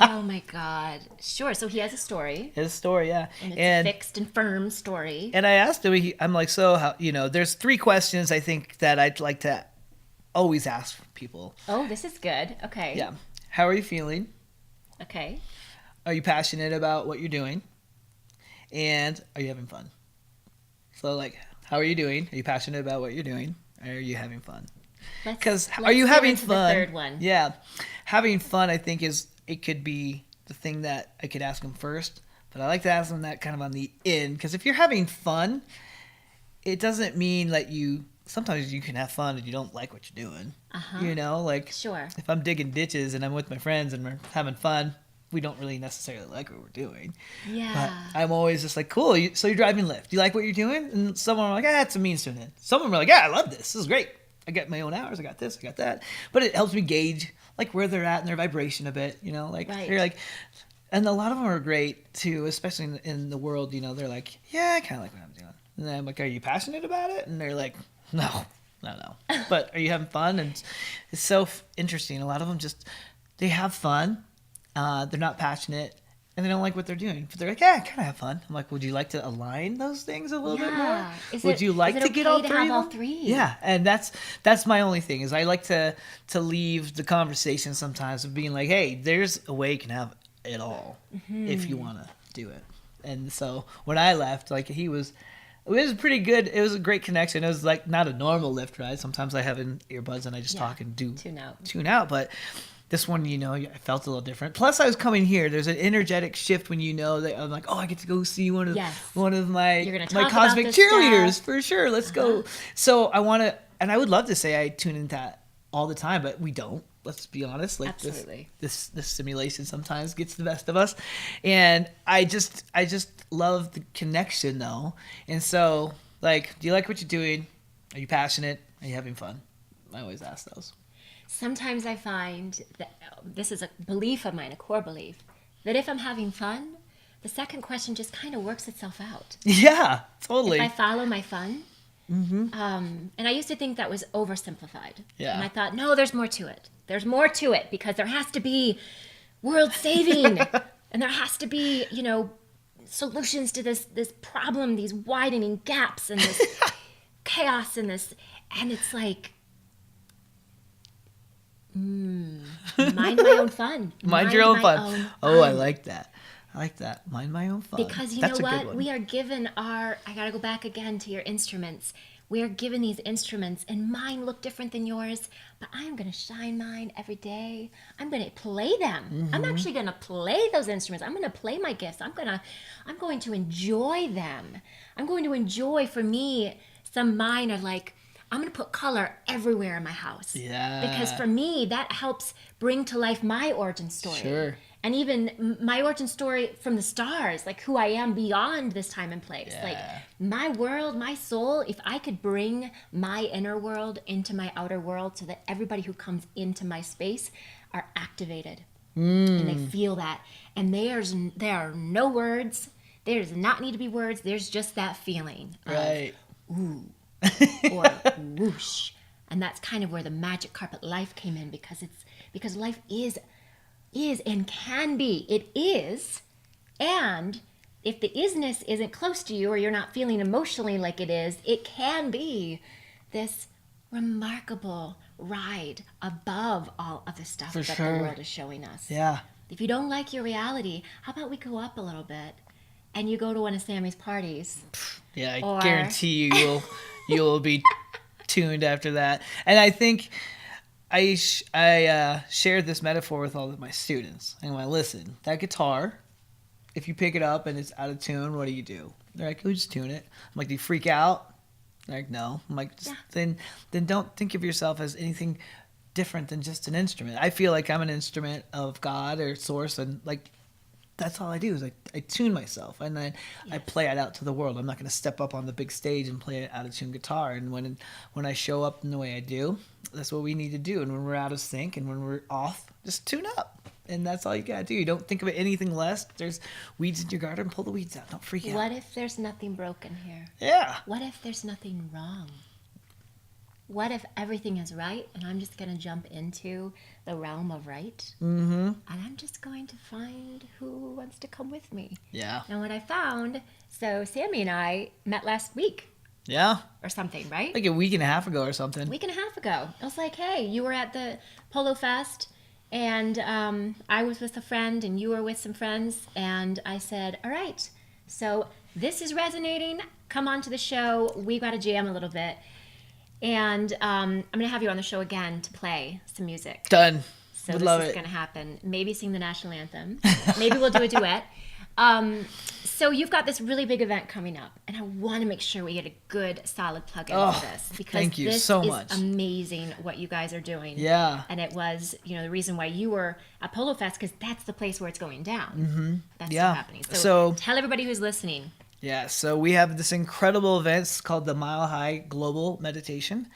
S1: Oh my God! Sure. So he has a story.
S2: His story, yeah,
S1: and it's a fixed and firm story.
S2: And I asked him, I'm like, "So how? There's 3 questions I think that I'd like to always ask people."
S1: Oh, this is good. Okay.
S2: Yeah. How are you feeling?
S1: Okay.
S2: Are you passionate about what you're doing? And are you having fun? So, like, how are you doing? Are you passionate about what you're doing? Or are you having fun? Because are you having fun?
S1: The third one.
S2: Yeah. Having fun, I think, it could be the thing that I could ask them first. But I like to ask them that kind of on the end. Because if you're having fun, it doesn't mean that sometimes you can have fun and you don't like what you're doing. Like,
S1: sure.
S2: If I'm digging ditches and I'm with my friends and we're having fun, we don't really necessarily like what we're doing.
S1: Yeah.
S2: But I'm always just like, "Cool, so you're driving Lyft. Do you like what you're doing?" And someone are like, "It's a means to an end." Someone were like, "Yeah, I love this. This is great. I got my own hours. I got this. I got that." But it helps me gauge like where they're at in their vibration a bit. Like they're like, and a lot of them are great too, especially in the world. They're like, "Yeah, I kind of like what I'm doing." And then I'm like, "Are you passionate about it?" And they're like, "No." I don't know. But are you having fun? And it's so interesting. A lot of them they have fun. They're not passionate. And they don't like what they're doing. But they're like, yeah, I kind of have fun. I'm like, would you like to align those things a little bit more? Would you like to get all three? Yeah, and that's my only thing is I like to leave the conversation sometimes of being like, hey, there's a way you can have it all if you want to do it. And so when I left, like it was pretty good. It was a great connection. It was like not a normal Lyft ride. Sometimes I have in earbuds and I just talk and do tune out. But this one, I felt a little different. Plus, I was coming here. There's an energetic shift when that I'm like, oh, I get to go see one of my cosmic cheerleaders for sure. Let's go. So I want to, and I would love to say I tune into that all the time, but we don't. Let's be honest. Like
S1: absolutely.
S2: This simulation sometimes gets the best of us, and I just love the connection though. And so, like, do you like what you're doing? Are you passionate? Are you having fun? I always ask those.
S1: Sometimes I find that this is a belief of mine, a core belief, that if I'm having fun, the second question just kind of works itself out.
S2: Yeah, totally.
S1: If I follow my fun. And I used to think that was oversimplified.
S2: Yeah.
S1: And I thought, no, there's more to it. There's more to it because there has to be world saving and there has to be, solutions to this problem, these widening gaps and this chaos and this. And it's like, mind my own fun.
S2: Mind your own fun. Oh, I like that. Mind my own fun.
S1: Because you know what? We are given I got to go back again to your instruments. We are given these instruments and mine look different than yours, but I'm going to shine mine every day. I'm going to play them. I'm actually going to play those instruments. I'm going to play my gifts. I'm going to enjoy them. I'm going to enjoy, for me, some mine are like, I'm going to put color everywhere in my house.
S2: Yeah.
S1: Because for me, that helps bring to life my origin story.
S2: Sure.
S1: And even my origin story from the stars, like who I am beyond this time and place.
S2: Yeah.
S1: Like my world, my soul, if I could bring my inner world into my outer world so that everybody who comes into my space are activated. And they feel that. And there are no words. There does not need to be words. There's just that feeling.
S2: Right.
S1: Of, ooh. Or whoosh. And that's kind of where the magic carpet life came in because life is and can be. It is. And if the isness isn't close to you or you're not feeling emotionally like it is, it can be this remarkable ride above all of the stuff that the world is showing us.
S2: Yeah.
S1: If you don't like your reality, how about we go up a little bit and you go to one of Sammy's parties?
S2: Yeah, I guarantee you'll be tuned after that. And I think I shared this metaphor with all of my students. And when I listen, that guitar, if you pick it up and it's out of tune, what do? They're like, we just tune it. I'm like, do you freak out? They're like, no. I'm like, then don't think of yourself as anything different than just an instrument. I feel like I'm an instrument of God or source, and like that's all I do is I tune myself, and then I play it out to the world. I'm not going to step up on the big stage and play an out-of-tune guitar. And when I show up in the way I do, that's what we need to do. And when we're out of sync and when we're off, just tune up. And that's all you got to do. You don't think of it anything less. There's weeds in your garden, pull the weeds out. Don't freak out.
S1: What if there's nothing broken here?
S2: Yeah.
S1: What if there's nothing wrong? What if everything is right and I'm just going to jump into the realm of right? Mm-hmm. And I'm just going to find who wants to come with me.
S2: Yeah.
S1: And what I found, so Sammy and I met last week.
S2: Yeah.
S1: Or something, right?
S2: Like a week and a half ago or something.
S1: A week and a half ago. I was like, hey, you were at the Polo Fest and I was with a friend and you were with some friends. And I said, all right, so this is resonating. Come on to the show. We got to jam a little bit. And I'm going to have you on the show again to play some music.
S2: Done.
S1: So this is going to happen. Maybe sing the national anthem. Maybe we'll do a duet. So you've got this really big event coming up, and I want to make sure we get a good, solid plug-in for this. Because
S2: thank you
S1: this
S2: so
S1: is
S2: much.
S1: Amazing what you guys are doing.
S2: Yeah.
S1: And it was, the reason why you were at Polo Fest, because that's the place where it's going down. Mm-hmm. That's what's happening. So tell everybody who's listening.
S2: Yeah, so we have this incredible event called the Mile High Global Meditation,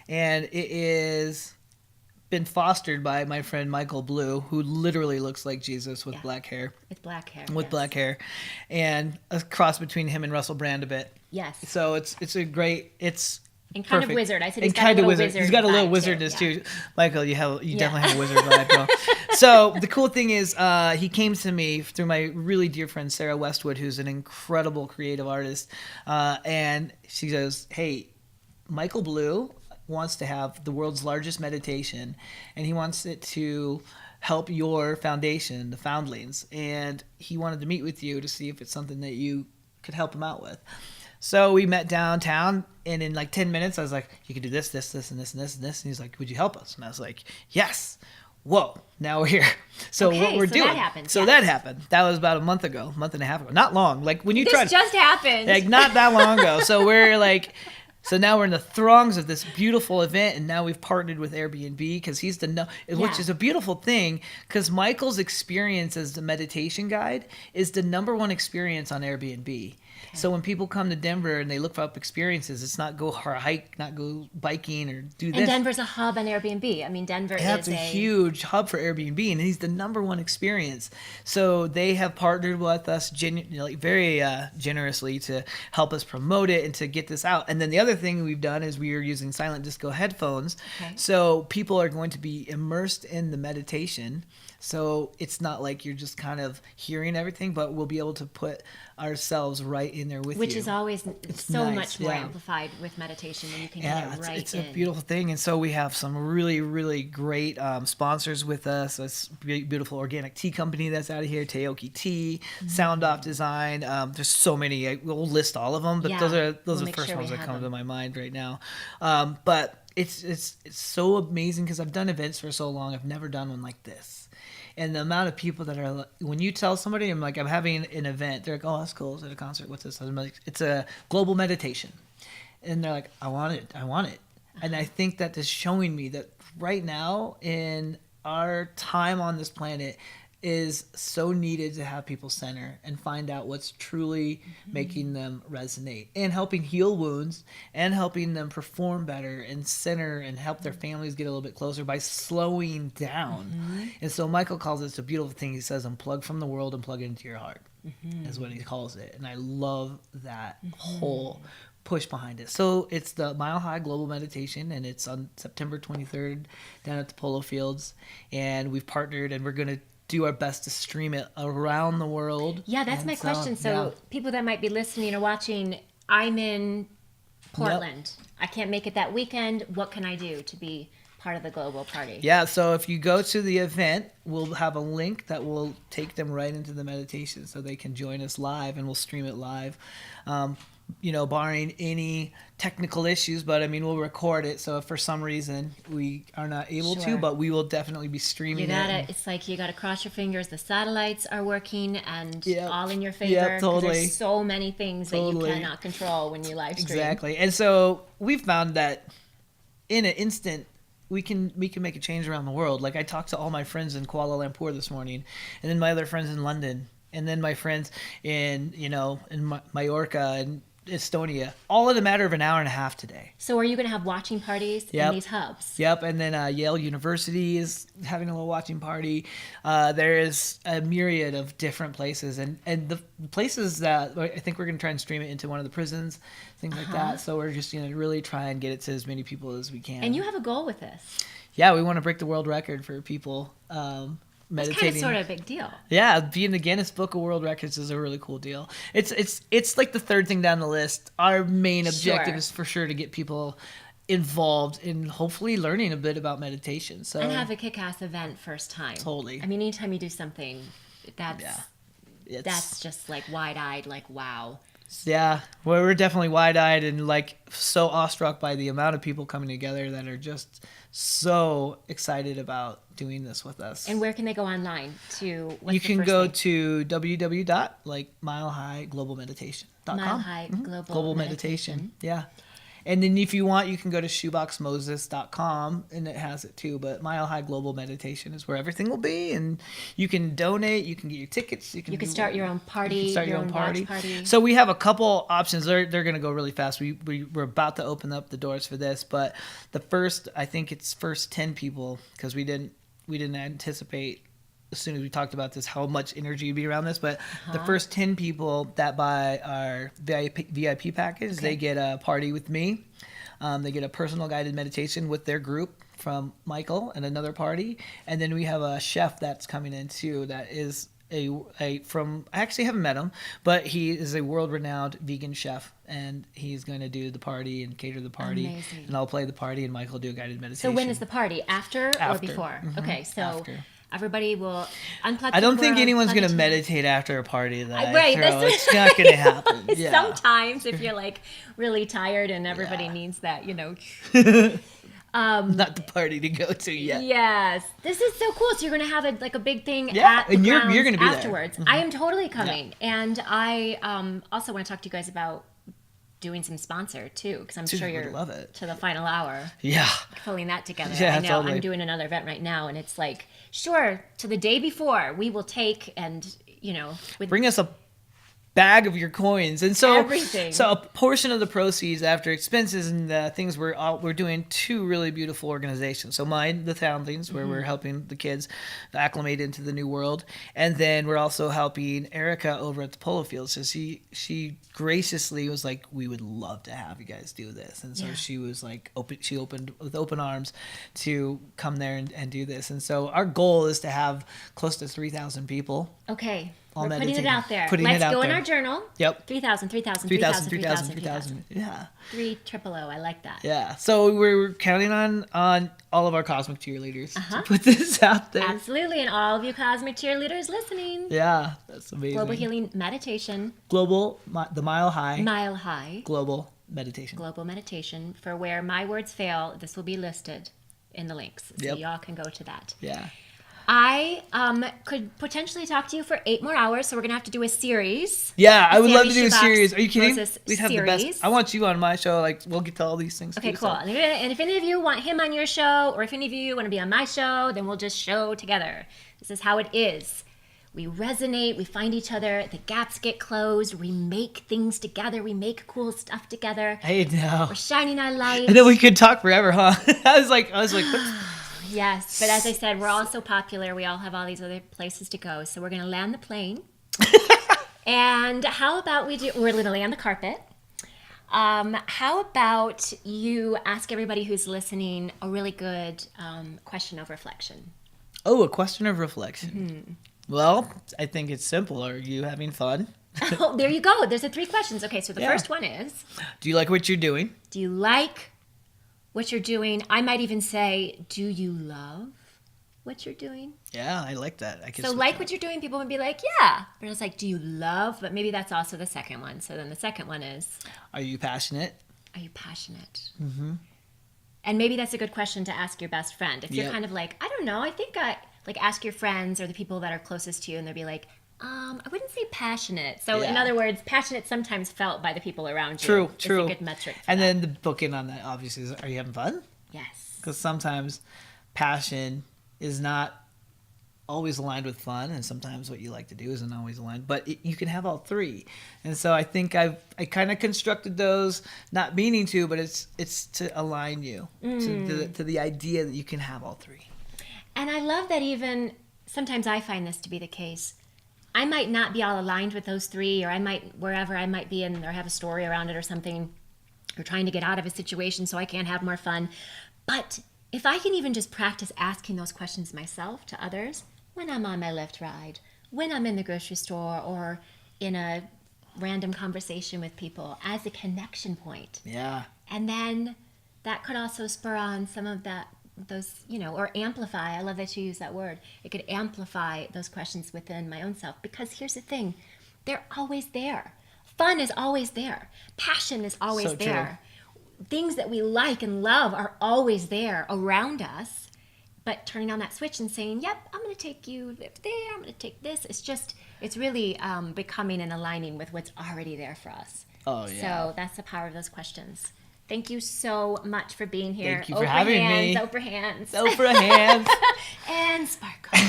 S2: and it is been fostered by my friend Michael Blue, who literally looks like Jesus with black hair.
S1: With black hair.
S2: Black hair, and a cross between him and Russell Brand a bit.
S1: Yes.
S2: So it's a great, it's
S1: And kind of
S2: Perfect.
S1: wizard. I said
S2: And
S1: he's got a little wizard.
S2: He's got a little
S1: vibe
S2: wizardness
S1: too.
S2: too. Michael, you definitely have a wizard vibe, bro. So the cool thing is, he came to me through my really dear friend Sarah Westwood, who's an incredible creative artist, and she goes, "Hey, Michael Blue wants to have the world's largest meditation, and he wants it to help your foundation, the Foundlings, and he wanted to meet with you to see if it's something that you could help him out with." So we met downtown, and in like 10 minutes, I was like, "You can do this, this, this, and this, and this, and this." And he's like, "Would you help us?" And I was like, "Yes." Whoa, now we're here. So
S1: Okay,
S2: what we're
S1: so
S2: doing.
S1: that happened,
S2: So
S1: yes.
S2: that happened. That was about a month and a half ago. Not long. Like when you
S1: This
S2: try
S1: just happened.
S2: like not that long ago. So we're like, so now we're in the throngs of this beautiful event, and now we've partnered with Airbnb because he's which is a beautiful thing, because Michael's experience as the meditation guide is the number one experience on Airbnb. Okay. So when people come to Denver and they look up experiences, it's not go hike, not go biking or do this.
S1: And Denver's a hub on Airbnb. I mean, Denver
S2: That's
S1: is
S2: a huge hub for Airbnb, and he's the number one experience. So they have partnered with us very generously to help us promote it and to get this out. And then the other thing we've done is we are using silent disco headphones. Okay. So people are going to be immersed in the meditation. So it's not like you're just kind of hearing everything, but we'll be able to put ourselves right in there with you.
S1: Which is always so
S2: nice,
S1: much more amplified with meditation when you can get it right
S2: it's
S1: in.
S2: a beautiful thing. And so we have some really, really great sponsors with us. It's a beautiful organic tea company that's out of here, Teoki Tea, Sound Off Design. There's so many. We'll list all of them, but those are the first ones that come to my mind right now. But it's so amazing because I've done events for so long. I've never done one like this. And the amount of people that are, when you tell somebody, I'm having an event, they're like, "Oh, that's cool. Is it a concert? What's this?" I'm like, "It's a global meditation." And they're like, I want it. And I think that is showing me that right now in our time on this planet is so needed to have people center and find out what's truly making them resonate and helping heal wounds and helping them perform better and center and help their families get a little bit closer by slowing down. And so Michael calls it a beautiful thing. He says, "Unplug from the world and plug into your heart," is what he calls it. And I love that whole push behind it. So it's the Mile High Global Meditation, and it's on September 23rd down at the Polo Fields. And we've partnered, and we're going to do our best to stream it around the world.
S1: Yeah, that's my question. So people that might be listening or watching, I'm in Portland. Yep. I can't make it that weekend. What can I do to be part of the global party? Yeah,
S2: so if you go to the event, we'll have a link that will take them right into the meditation so they can join us live, and we'll stream it live. Barring any technical issues, but I mean, we'll record it. So if for some reason we are not able to, but we will definitely be streaming it.
S1: It's like you got to cross your fingers. The satellites are working and all in your favor.
S2: Yeah, totally.
S1: There's so many things that you cannot control when you live stream.
S2: Exactly. And so we've found that in an instant, we can make a change around the world. Like I talked to all my friends in Kuala Lumpur this morning, and then my other friends in London, and then my friends in Mallorca and Estonia, all in a matter of an hour and a half today.
S1: So are you going to have watching parties in these hubs?
S2: Yep. And then Yale University is having a little watching party. There is a myriad of different places, and the places that I think we're going to try and stream it into one of the prisons, things like that. So we're just going to really try and get it to as many people as we can.
S1: And you have a goal with this.
S2: Yeah, we want to break the world record for people meditating.
S1: That's kind of sort of a big deal.
S2: Yeah, being the Guinness Book of World Records is a really cool deal. It's like the third thing down the list. Our main objective is for sure to get people involved in hopefully learning a bit about meditation. So
S1: and have a kick-ass event first time.
S2: Totally.
S1: I mean, anytime you do something, that's just like wide-eyed, like wow.
S2: Yeah, well, we're definitely wide-eyed and like so awestruck by the amount of people coming together that are just so excited about doing this with us.
S1: And where can they go online to?
S2: You can go to www.milehighglobalmeditation.com.
S1: Mile High Global
S2: Meditation. Yeah. And then if you want, you can go to shoeboxmoses.com, and it has it too. But Mile High Global Meditation is where everything will be, and you can donate, you can get your tickets, you can
S1: start your own party, your own watch party.
S2: So we have a couple options. They're going to go really fast. We're about to open up the doors for this, but the first 10 people, because we didn't anticipate as soon as we talked about this, how much energy would be around this. But the first 10 people that buy our VIP package, they get a party with me. They get a personal guided meditation with their group from Michael and another party. And then we have a chef that's coming in too that is I actually haven't met him, but he is a world-renowned vegan chef, and he's going to do the party and cater the party.
S1: Amazing.
S2: And I'll play the party, and Michael will do a guided meditation.
S1: So when is the party? After. Or before?
S2: Mm-hmm.
S1: Okay, so
S2: After.
S1: Everybody will unplug.
S2: I don't think anyone's going to meditate after a party that
S1: right,
S2: I throw. It's not going to happen. Yeah.
S1: Sometimes if you're like really tired and everybody needs that,
S2: not the party to go to yet.
S1: Yes, this is so cool. So you're going to have a big thing
S2: Yeah,
S1: at the
S2: and you're
S1: grounds
S2: gonna be there.
S1: afterwards.
S2: Mhm.
S1: I am totally coming, and I also want to talk to you guys about doing some sponsor too, because I'm sure you're
S2: love it.
S1: to the final hour.
S2: Yeah.
S1: Pulling that together.
S2: Yeah,
S1: I know
S2: totally.
S1: I'm doing another event right now, and it's like, sure, to the day before we will take and
S2: Bring us a bag of your coins, and so
S1: everything.
S2: So a portion of the proceeds after expenses and things we're doing two really beautiful organizations. So mine, the Foundlings, where we're helping the kids acclimate into the new world, and then we're also helping Erica over at the polo field. So she graciously was like, we would love to have you guys do this, and so she was like she opened with open arms to come there and do this. And so our goal is to have close to 3,000 people.
S1: Okay.
S2: All
S1: We're putting it
S2: meditating.
S1: out there.
S2: Putting
S1: Let's
S2: it out
S1: go in
S2: there.
S1: our journal.
S2: Yep.
S1: 3,000.
S2: 3,000. Yeah.
S1: 3,000. I like that.
S2: Yeah. So we're counting on all of our cosmic cheerleaders
S1: Uh-huh.
S2: to put this out there.
S1: Absolutely. And all of you cosmic cheerleaders listening.
S2: Yeah. That's amazing.
S1: Global Healing Meditation.
S2: The Mile High.
S1: Mile High.
S2: Global Meditation.
S1: Global Meditation. For where my words fail, this will be listed in the links. So y'all can go to that.
S2: Yeah.
S1: I could potentially talk to you for 8 more hours, so we're going to have to do a series.
S2: Yeah, I would love to
S1: Sammy
S2: do a
S1: Shoebox
S2: series. Are you kidding?
S1: Moses
S2: We'd have
S1: series.
S2: the best. I want you on my show. Like, we'll get to all these things.
S1: Okay,
S2: too,
S1: cool.
S2: So.
S1: And if any of you want him on your show, or if any of you want to be on my show, then we'll just show together. This is how it is. We resonate, we find each other, the gaps get closed, we make things together, we make cool stuff together.
S2: I know.
S1: We're shining our light.
S2: And then we could talk forever, huh? I was like, what?
S1: Yes, but as I said, we're all so popular. We all have all these other places to go. So we're going to land the plane. And how about we're going to lay on the carpet. How about you ask everybody who's listening a really good question of reflection?
S2: Oh, a question of reflection. Well, I think it's simple. Are you having fun?
S1: Oh, there you go. There's the 3 questions. Okay, so the first one is,
S2: do you like what you're doing?
S1: do you like what you're doing? I might even say, do you love what you're doing?
S2: Yeah, I like that.
S1: So like what you're doing, people would be like, yeah. But it's like, do you love? But maybe that's also the second one. So then the second one is,
S2: are you passionate?
S1: are you passionate? Mm-hmm. And maybe that's a good question to ask your best friend. If you're
S2: Yep.
S1: kind of like, I don't know, I think ask your friends or the people that are closest to you, and they'll be like, I wouldn't say passionate. So in
S2: Yeah.
S1: other words, passionate sometimes felt by the people around you.
S2: True.
S1: It's a good metric for
S2: And
S1: that.
S2: then the bookend on that obviously is, are you having fun?
S1: Yes.
S2: Because sometimes passion is not always aligned with fun, and sometimes what you like to do isn't always aligned. But you can have all 3, and so I think I kind of constructed those, not meaning to, but it's to align you to the idea that you can have all 3.
S1: And I love that even sometimes I find this to be the case. I might not be all aligned with those 3, or I might, wherever I might be in, or have a story around it or something, or trying to get out of a situation so I can have more fun. But if I can even just practice asking those questions myself to others, when I'm on my Lyft ride, when I'm in the grocery store, or in a random conversation with people, as a connection point.
S2: Yeah.
S1: And then that could also spur on some of those, or amplify. I love that you use that word. It could amplify those questions within my own self, because here's the thing, they're always there. Fun is always there. Passion is always
S2: So true.
S1: there. Things that we like and love are always there around us. But turning on that switch and saying, yep, I'm going to take you there, I'm going to take this. It's really becoming and aligning with what's already there for us.
S2: Oh, yeah.
S1: So that's the power of those questions. Thank you so much for being here.
S2: Thank you for having me.
S1: Oprah hands.
S2: Oprah hands.
S1: And sparkle.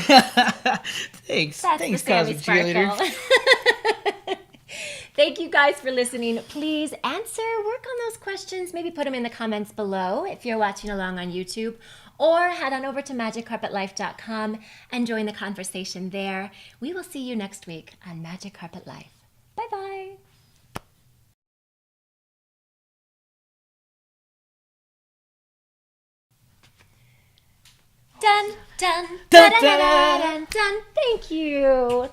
S2: Thanks.
S1: That's
S2: Thanks,
S1: the Sammy
S2: Cosmic Cheerleader.
S1: sparkle. Thank you guys for listening. Please work on those questions. Maybe put them in the comments below if you're watching along on YouTube, or head on over to magiccarpetlife.com and join the conversation there. We will see you next week on Magic Carpet Life. Bye-bye. Done, done, dun, dun, dun, dun, dun. Thank you.